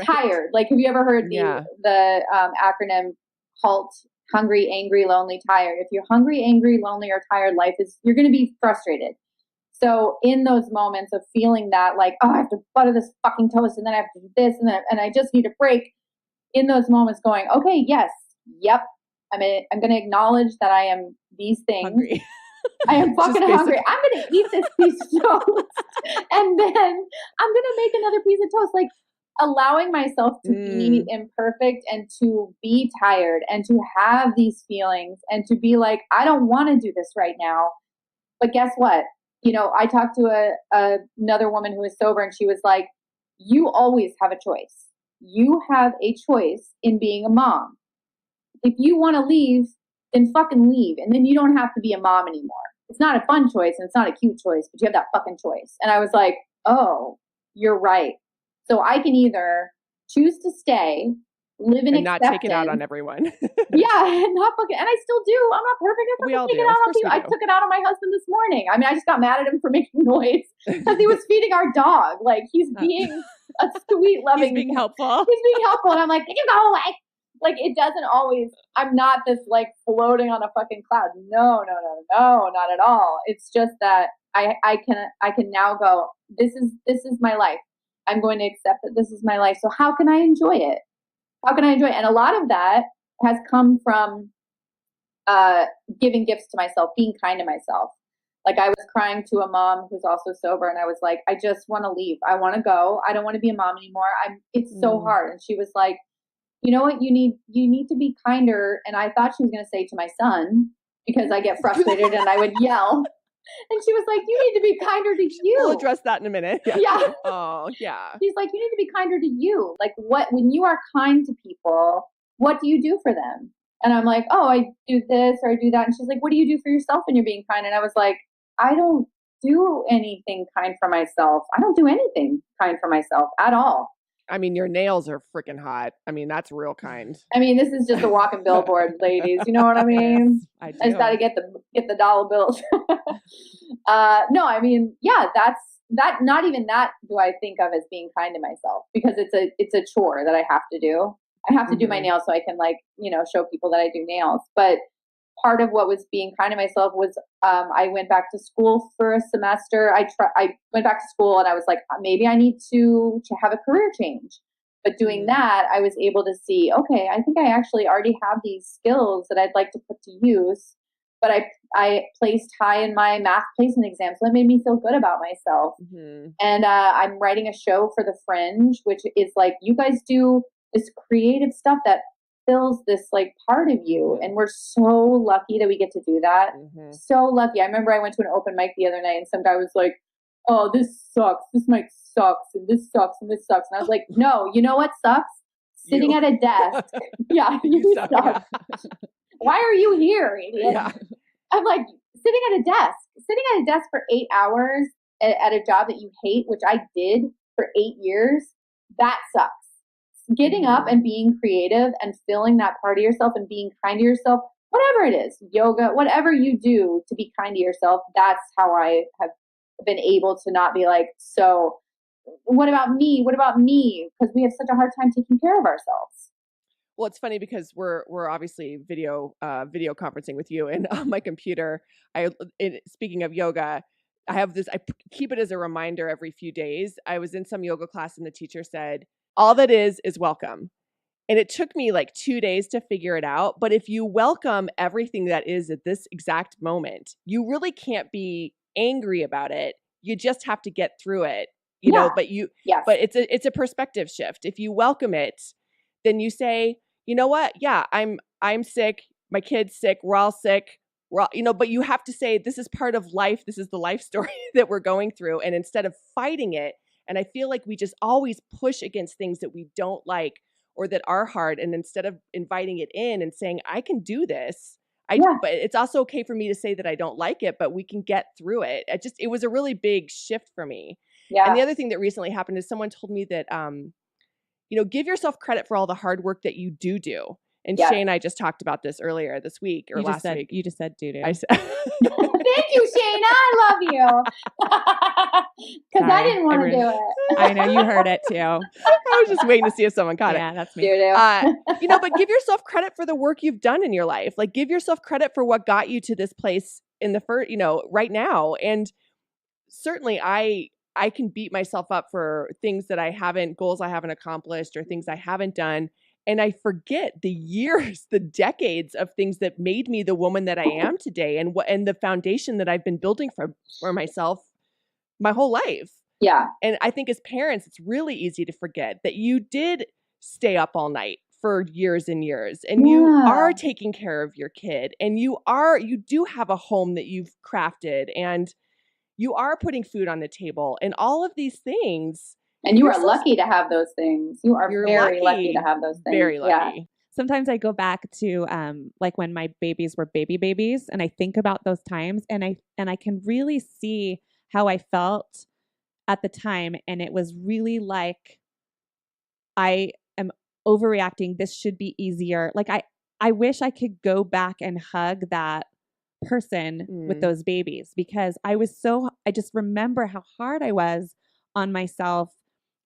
tired. Like, have you ever heard the acronym HALT? Hungry, angry, lonely, tired. If you're hungry, angry, lonely, or tired, you're going to be frustrated. So in those moments of feeling that like, oh, I have to butter this fucking toast and then I have to do this and I just need a break. In those moments going, okay, yes, yep. I'm going to acknowledge that I am these things. Hungry. I am fucking hungry. I'm going to eat this piece of toast and then I'm going to make another piece of toast. Like, allowing myself to be imperfect and to be tired and to have these feelings and to be like, I don't want to do this right now. But guess what? You know, I talked to another woman who is sober and she was like, you always have a choice. You have a choice in being a mom. If you want to leave, then fucking leave. And then you don't have to be a mom anymore. It's not a fun choice and it's not a cute choice, but you have that fucking choice. And I was like, oh, you're right. So I can either choose to stay, live in and not take it out on everyone. Not fucking, and I still do. I'm not perfect. I fucking take it out on people. I took it out on my husband this morning. I mean, I just got mad at him for making noise because he was feeding our dog. Like he's being a sweet, loving. He's being helpful. And I'm like, you go away. Like it doesn't always. I'm not this like floating on a fucking cloud. No, not at all. It's just that I can now go. This is my life. I'm going to accept that this is my life. So how can I enjoy it? And a lot of that has come from giving gifts to myself, being kind to myself. Like I was crying to a mom who's also sober and I was like, I just want to leave. I want to go. I don't want to be a mom anymore. It's so hard. And she was like, you know what, you need to be kinder. And I thought she was going to say to my son, because I get frustrated and I would yell. And she was like, you need to be kinder to you. We'll address that in a minute. Yeah. Oh, yeah. She's like, you need to be kinder to you. Like, when you are kind to people, what do you do for them? And I'm like, oh, I do this or I do that. And she's like, what do you do for yourself when you're being kind? And I was like, I don't do anything kind for myself. I don't do anything kind for myself at all. I mean, your nails are freaking hot. I mean, that's real kind. I mean, this is just a walking billboard, ladies. You know what I mean? I do. I just got to get the dollar bills. No, I mean, yeah, that's that. Not even that do I think of as being kind to myself, because it's a chore that I have to do. I have to do my nails so I can, like, you know, show people that I do nails. But part of what was being kind to myself was I went back to school for a semester. I went back to school and I was like, maybe I need to have a career change. But doing that, I was able to see, okay, I think I actually already have these skills that I'd like to put to use. But I placed high in my math placement exam, so that made me feel good about myself. And I'm writing a show for the Fringe, which is like, you guys do this creative stuff that fills this like part of you, and we're so lucky that we get to do that. So lucky. I remember I went to an open mic the other night and some guy was like, oh, this sucks, this mic sucks, and this sucks, and this sucks. And I was like, no, you know what sucks? Sitting at a desk. Yeah, you suck. Yeah. Why are you here, idiot? Yeah. I'm like, sitting at a desk for 8 hours at a job that you hate, which I did for 8 years, that sucks. Getting up and being creative and filling that part of yourself and being kind to yourself, whatever it is, yoga, whatever you do to be kind to yourself, that's how I have been able to not be like, so what about me? What about me? Because we have such a hard time taking care of ourselves. Well, it's funny because we're obviously video conferencing with you, and on my computer, speaking of yoga, I have this. I keep it as a reminder every few days. I was in some yoga class, and the teacher said, all that is welcome. And it took me like 2 days to figure it out. But if you welcome everything that is at this exact moment, you really can't be angry about it. You just have to get through it, you know, but but it's a perspective shift. If you welcome it, then you say, you know what? Yeah, I'm sick. My kid's sick. We're all sick. But you have to say, this is part of life. This is the life story that we're going through. And instead of fighting it, and I feel like we just always push against things that we don't like or that are hard. And instead of inviting it in and saying, I can do this, but it's also okay for me to say that I don't like it, but we can get through it. It was a really big shift for me. Yeah. And the other thing that recently happened is someone told me that, give yourself credit for all the hard work that you do. And Shay and I just talked about this earlier this week or last week. You just said do-do. I said, thank you, Shayna. I love you. Because I didn't want to do it. I know, you heard it too. I was just waiting to see if someone caught it. Yeah, that's me. Do-do. But give yourself credit for the work you've done in your life. Like, give yourself credit for what got you to this place in the first, right now. And certainly I can beat myself up for things that goals I haven't accomplished or things I haven't done. And I forget the years, the decades of things that made me the woman that I am today, and the foundation that I've been building for myself my whole life. Yeah. And I think as parents, it's really easy to forget that you did stay up all night for years and years, and you are taking care of your kid, and you do have a home that you've crafted, and you are putting food on the table, and all of these things. And you are lucky to have those things. You're very lucky to have those things. Very lucky. Yeah. Sometimes I go back to like when my babies were babies, and I think about those times, and I can really see how I felt at the time, and it was really like I am overreacting. This should be easier. Like I wish I could go back and hug that person with those babies, because I just remember how hard I was on myself.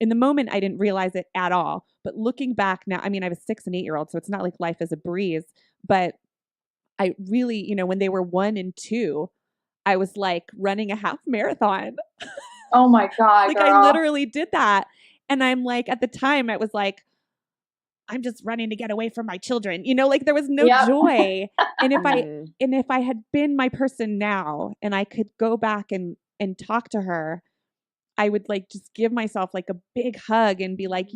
In the moment, I didn't realize it at all. But looking back now, I mean, I was 6 and 8 year old, so it's not like life is a breeze. But I really, when they were 1 and 2, I was like running a half marathon. Oh my God. Like, girl. I literally did that. And I'm like, at the time, I was like, I'm just running to get away from my children. Like there was no joy. And if I had been my person now, and I could go back and talk to her, I would like just give myself like a big hug and be like,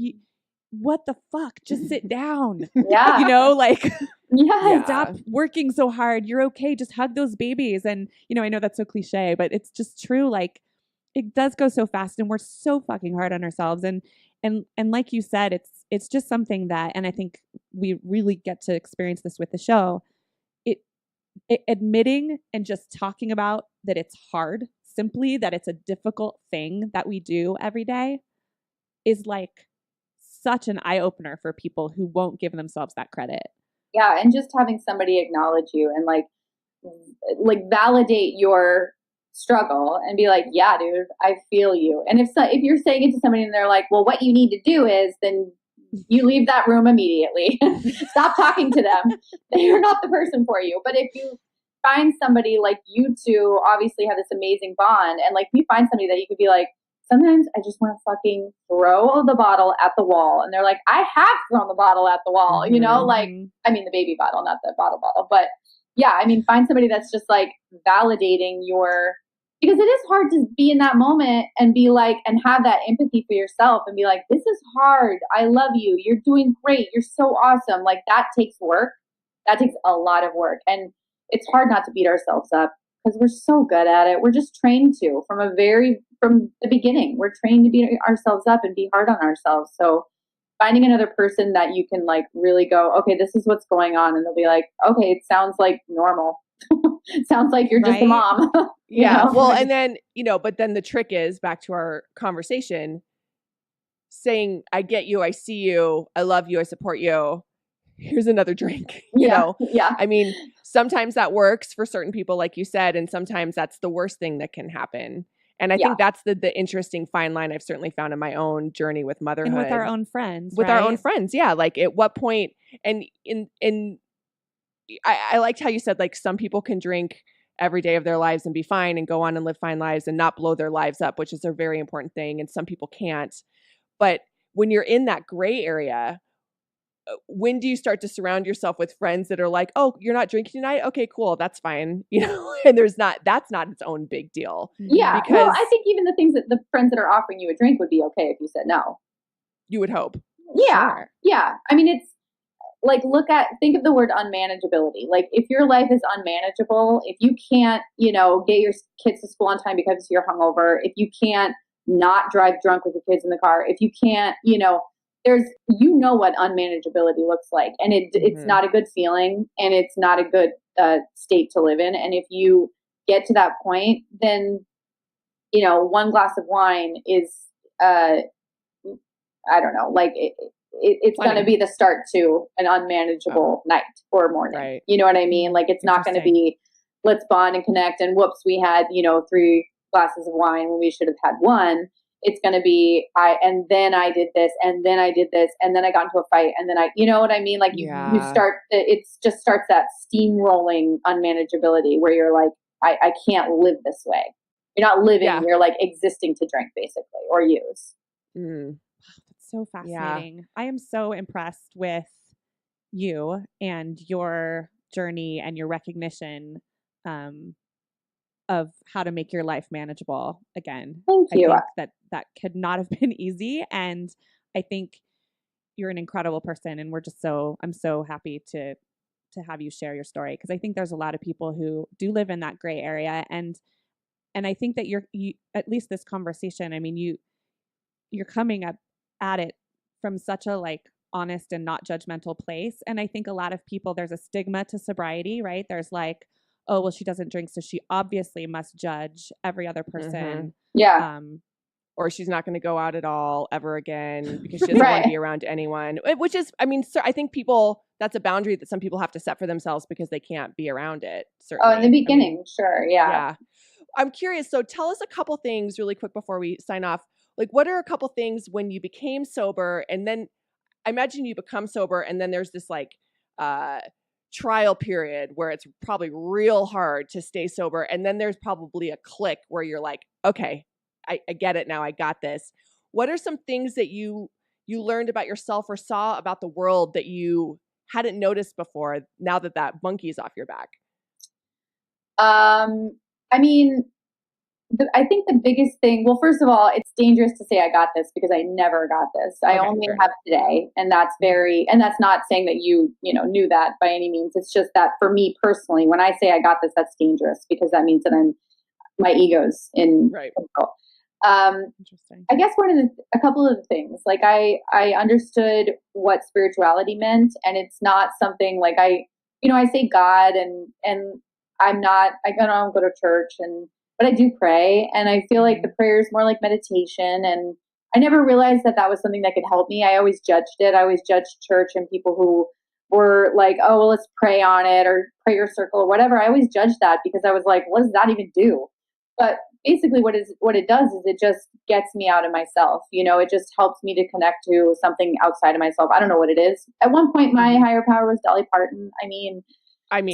what the fuck? Just sit down. Yeah. You know, like Yes. stop working so hard. You're okay. Just hug those babies. And, you know, I know that's so cliche, but it's just true. Like it does go so fast and we're so fucking hard on ourselves. And like you said, it's just something that, and I think we really get to experience this with the show. It admitting and just talking about that it's hard, simply that it's a difficult thing that we do every day is like such an eye opener for people who won't give themselves that credit. Yeah. And just having somebody acknowledge you and like validate your struggle and be like, yeah, dude, I feel you. And if you're saying it to somebody and they're like, well, what you need to do is, then you leave that room immediately. Stop talking to them. They're not the person for you. But if you find somebody like you two obviously have this amazing bond, and like you find somebody that you could be like, sometimes I just want to fucking throw the bottle at the wall. And they're like, I have thrown the bottle at the wall, you know, like, I mean, the baby bottle, not the bottle. But yeah, I mean, find somebody that's just like validating because it is hard to be in that moment and be like, and have that empathy for yourself and be like, this is hard. I love you. You're doing great. You're so awesome. Like that takes work. That takes a lot of work. And it's hard not to beat ourselves up because we're so good at it. We're just trained to from the beginning. We're trained to beat ourselves up and be hard on ourselves. So finding another person that you can like really go, okay, this is what's going on. And they'll be like, okay, it sounds like normal. Sounds like you're just a mom. Yeah. know? Well, and then, but then the trick is back to our conversation saying, I get you. I see you. I love you. I support you. Here's another drink, you know? Yeah. I mean, sometimes that works for certain people, like you said, and sometimes that's the worst thing that can happen. And I think that's the interesting fine line I've certainly found in my own journey with motherhood. And with our own friends. With our own friends. Yeah. Like at what point, and I liked how you said, like, some people can drink every day of their lives and be fine and go on and live fine lives and not blow their lives up, which is a very important thing. And some people can't. But when you're in that gray area, when do you start to surround yourself with friends that are like, oh, you're not drinking tonight? Okay, cool. That's fine. And that's not its own big deal. Yeah. Because well, I think even the friends that are offering you a drink would be okay if you said no. You would hope. Yeah. Sure. Yeah. I mean, it's like, think of the word unmanageability. Like if your life is unmanageable, if you can't, get your kids to school on time because you're hungover, if you can't not drive drunk with your kids in the car, if you can't, there's, what unmanageability looks like. And it's not a good feeling and it's not a good state to live in. And if you get to that point, then, one glass of wine is, I don't know, like it's going to be the start to an unmanageable night or morning. Right. You know what I mean? Like it's not going to be, let's bond and connect and whoops, we had, 3 glasses of wine when we should have had 1. It's going to be, and then I did this, and then I did this, and then I got into a fight, and then you know what I mean? Like you start, it just starts that steamrolling unmanageability where you're like, I can't live this way. You're not living, you're like existing to drink basically, or use. That's so fascinating. Yeah. I am so impressed with you and your journey and your recognition of how to make your life manageable again. Thank you. I think that could not have been easy. And I think you're an incredible person. And I'm so happy to have you share your story. Cause I think there's a lot of people who do live in that gray area. And I think that you at least this conversation, I mean, you're coming up at it from such a like honest and not judgmental place. And I think a lot of people, there's a stigma to sobriety, right? There's like, oh, well, she doesn't drink, so she obviously must judge every other person. Yeah. Or she's not going to go out at all ever again because she doesn't want to be around anyone. Which is, I mean, I think that's a boundary that some people have to set for themselves because they can't be around it. Certainly. Oh, in the beginning, sure, yeah. Yeah. I'm curious. So tell us a couple things really quick before we sign off. Like, what are a couple things when you became sober, and then I imagine you become sober, and then there's this like trial period where it's probably real hard to stay sober, and then there's probably a click where you're like, okay, I get it now, I got this. What are some things that you learned about yourself or saw about the world that you hadn't noticed before now that monkey's off your back? I mean, I think the biggest thing, well, first of all, it's dangerous to say I got this because I never got this. I only have today. And that's not saying that you knew that by any means. It's just that for me personally, when I say I got this, that's dangerous because that means that my ego's in control. Interesting. I guess a couple of the things, like I understood what spirituality meant, and it's not something like I say God and I don't go to church but I do pray, and I feel like the prayer is more like meditation, and I never realized that was something that could help me. I always judged it. I always judged church and people who were like, oh, well, let's pray on it or prayer circle or whatever. I always judged that because I was like, what does that even do? But basically what it does is it just gets me out of myself. It just helps me to connect to something outside of myself. I don't know what it is. At one point, my higher power was Dolly Parton.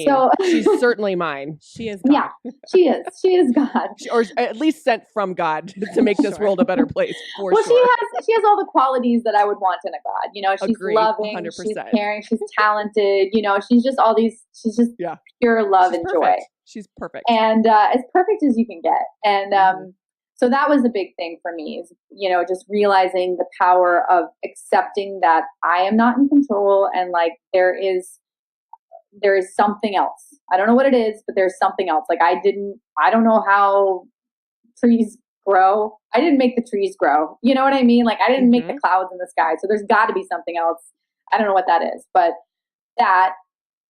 So, she's certainly mine. She is God. Yeah, she is. She is God. Or at least sent from God to make this world a better place, for well, sure. She has all the qualities that I would want in a God. She's Agreed, loving, 100%. she's caring, she's talented, she's just all these, she's just pure love and joy. She's perfect. And as perfect as you can get. And so that was a big thing for me is, just realizing the power of accepting that I am not in control and like there is something else. I don't know what it is, but there's something else. Like I don't know how trees grow. I didn't make the trees grow. You know what I mean? Like I didn't make the clouds in the sky. So there's got to be something else. I don't know what that is, but that.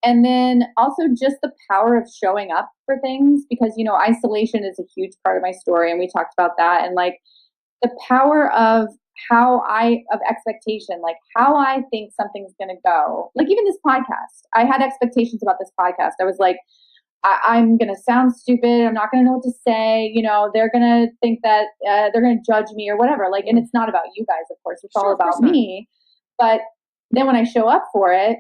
And then also just the power of showing up for things because, isolation is a huge part of my story. And we talked about that. And like the power of expectation, like how I think something's going to go. Like even this podcast, I had expectations about this podcast. I was like, I'm going to sound stupid. I'm not going to know what to say. They're going to think that they're going to judge me or whatever. Like, and it's not about you guys, of course. It's all about me. But then when I show up for it,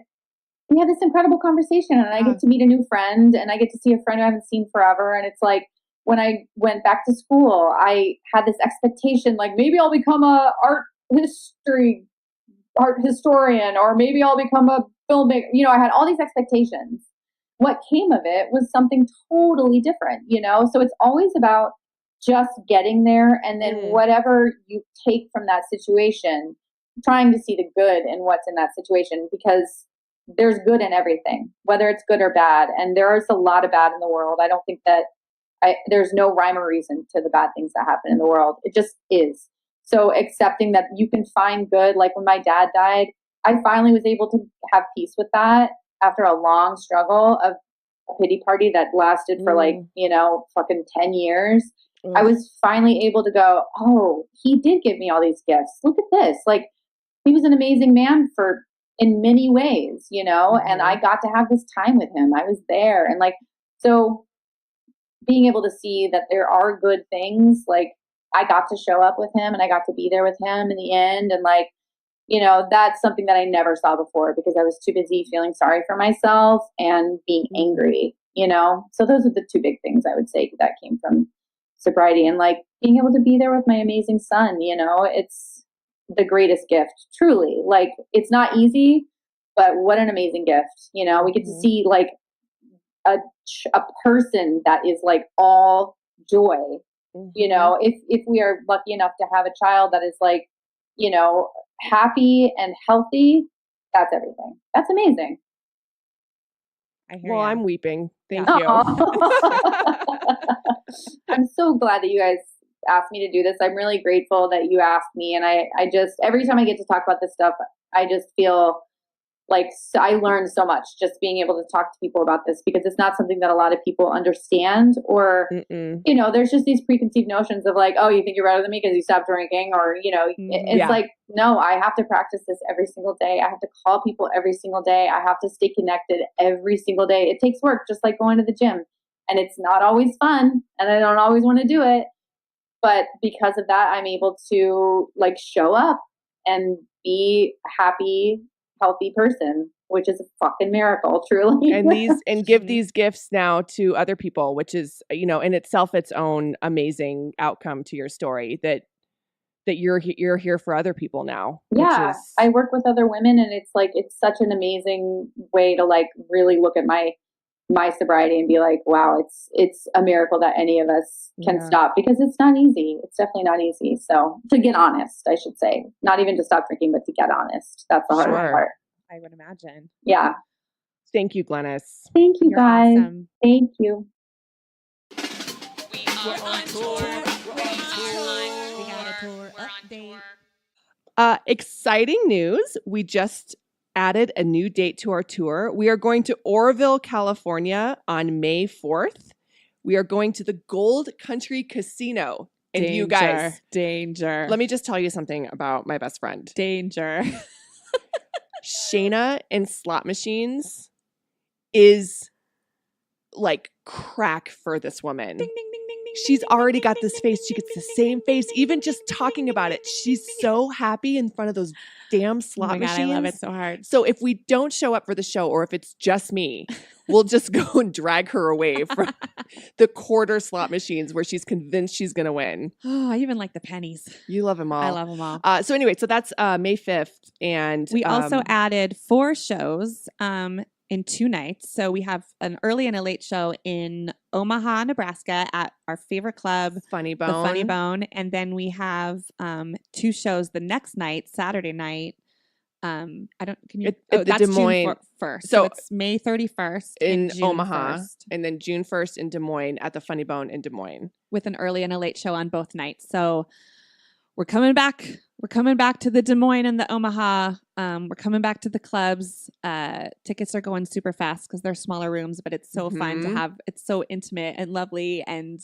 we have this incredible conversation and I get to meet a new friend and I get to see a friend I haven't seen forever. And it's like, when I went back to school, I had this expectation, like maybe I'll become a art historian, or maybe I'll become a filmmaker. I had all these expectations. What came of it was something totally different, So it's always about just getting there. And then whatever you take from that situation, trying to see the good in what's in that situation, because there's good in everything, whether it's good or bad. And there is a lot of bad in the world. I don't think that there's no rhyme or reason to the bad things that happen in the world. It just is. So accepting that you can find good, like when my dad died, I finally was able to have peace with that after a long struggle of a pity party that lasted for fucking 10 years. I was finally able to go, oh, he did give me all these gifts. Look at this. Like he was an amazing man in many ways, and I got to have this time with him. I was there. And like, so being able to see that there are good things, like I got to show up with him and I got to be there with him in the end. And like, that's something that I never saw before because I was too busy feeling sorry for myself and being angry, So those are the two big things I would say that came from sobriety, and like being able to be there with my amazing son, it's the greatest gift, truly. Like it's not easy, but what an amazing gift. We get to see like a person that is like all joy. If we are lucky enough to have a child that is like, happy and healthy, that's everything. That's amazing. I'm weeping. Thank you. I'm so glad that you guys asked me to do this. I'm really grateful that you asked me. And I just, every time I get to talk about this stuff, I just feel like I learned so much just being able to talk to people about this, because it's not something that a lot of people understand, or, there's just these preconceived notions of like, oh, you think you're better than me because you stopped drinking, or, it's like, no, I have to practice this every single day. I have to call people every single day. I have to stay connected every single day. It takes work, just like going to the gym, and it's not always fun, and I don't always want to do it. But because of that, I'm able to like show up and be happy, healthy person, which is a fucking miracle, truly. And give these gifts now to other people, which is, in itself its own amazing outcome to your story, that you're here for other people now. Yeah, I work with other women, and it's like it's such an amazing way to like really look at my my sobriety and be like, wow, it's a miracle that any of us can stop, because it's not easy. It's definitely not easy. So to get honest, I should say, not even to stop drinking, but to get honest. That's the hardest part. I would imagine. Yeah. Thank you, Glennis. Thank you, You're guys. awesome. Thank you. We are on tour. We got a tour update. Exciting news. We just added a new date to our tour. We are going to Oroville, California on May 4th. We are going to the Gold Country Casino. And you guys, danger. let me just tell you something about my best friend. Danger. Shayna in slot machines is like crack for this woman. Ding, ding, ding, ding, ding, She's ding, already ding, got ding, this ding, face. ding, She ding, gets the ding, same ding, face, ding, even ding, just ding, talking ding, about ding, it. ding, She's ding, so happy in front of those damn slot Oh my God, machines. I love it so hard. So if we don't show up for the show, or if it's just me, we'll just go and drag her away from the quarter slot machines where she's convinced she's going to win. Oh, I even like the pennies. You love them all. I love them all. So anyway, so that's May 5th. And We also added 4 shows in 2 nights. So we have an early and a late show in Omaha, Nebraska at our favorite club, Funny Bone. the Funny Bone. And then we have 2 shows the next night, Saturday night. Can you? At the that's Des Moines. June 1st. So it's May 31st in and June Omaha, 1st. and then June 1st in Des Moines at the Funny Bone in Des Moines. With an early and a late show on both nights. So we're coming back. We're coming back to the Des Moines and the Omaha. We're coming back to the clubs. Tickets are going super fast because they're smaller rooms, but it's so fun to have. It's so intimate and lovely. And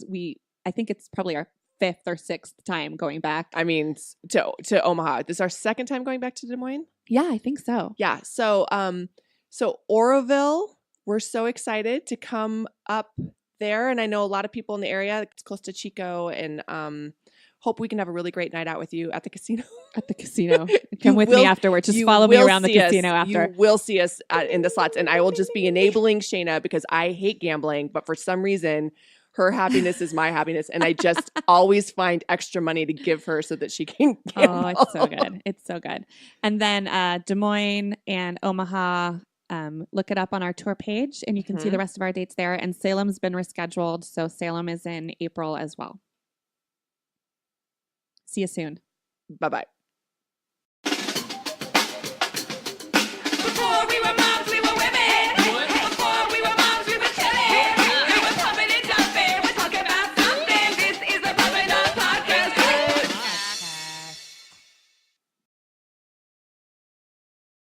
I think it's probably our 5th or 6th time going back. I mean, to Omaha. This is our 2nd time going back to Des Moines? Yeah, I think so. Yeah. So Oroville, we're so excited to come up there. And I know a lot of people in the area. It's close to Chico, and hope we can have a really great night out with you at the casino. At the casino. Come with me afterwards. Just follow me around the casino after. You will see us in the slots, and I will just be enabling Shayna because I hate gambling, but for some reason, her happiness is my happiness, and I just always find extra money to give her so that she can gamble. Oh, it's so good. It's so good. And then Des Moines and Omaha, look it up on our tour page, and you can see the rest of our dates there. And Salem's been rescheduled, so Salem is in April as well. See you soon. Bye-bye.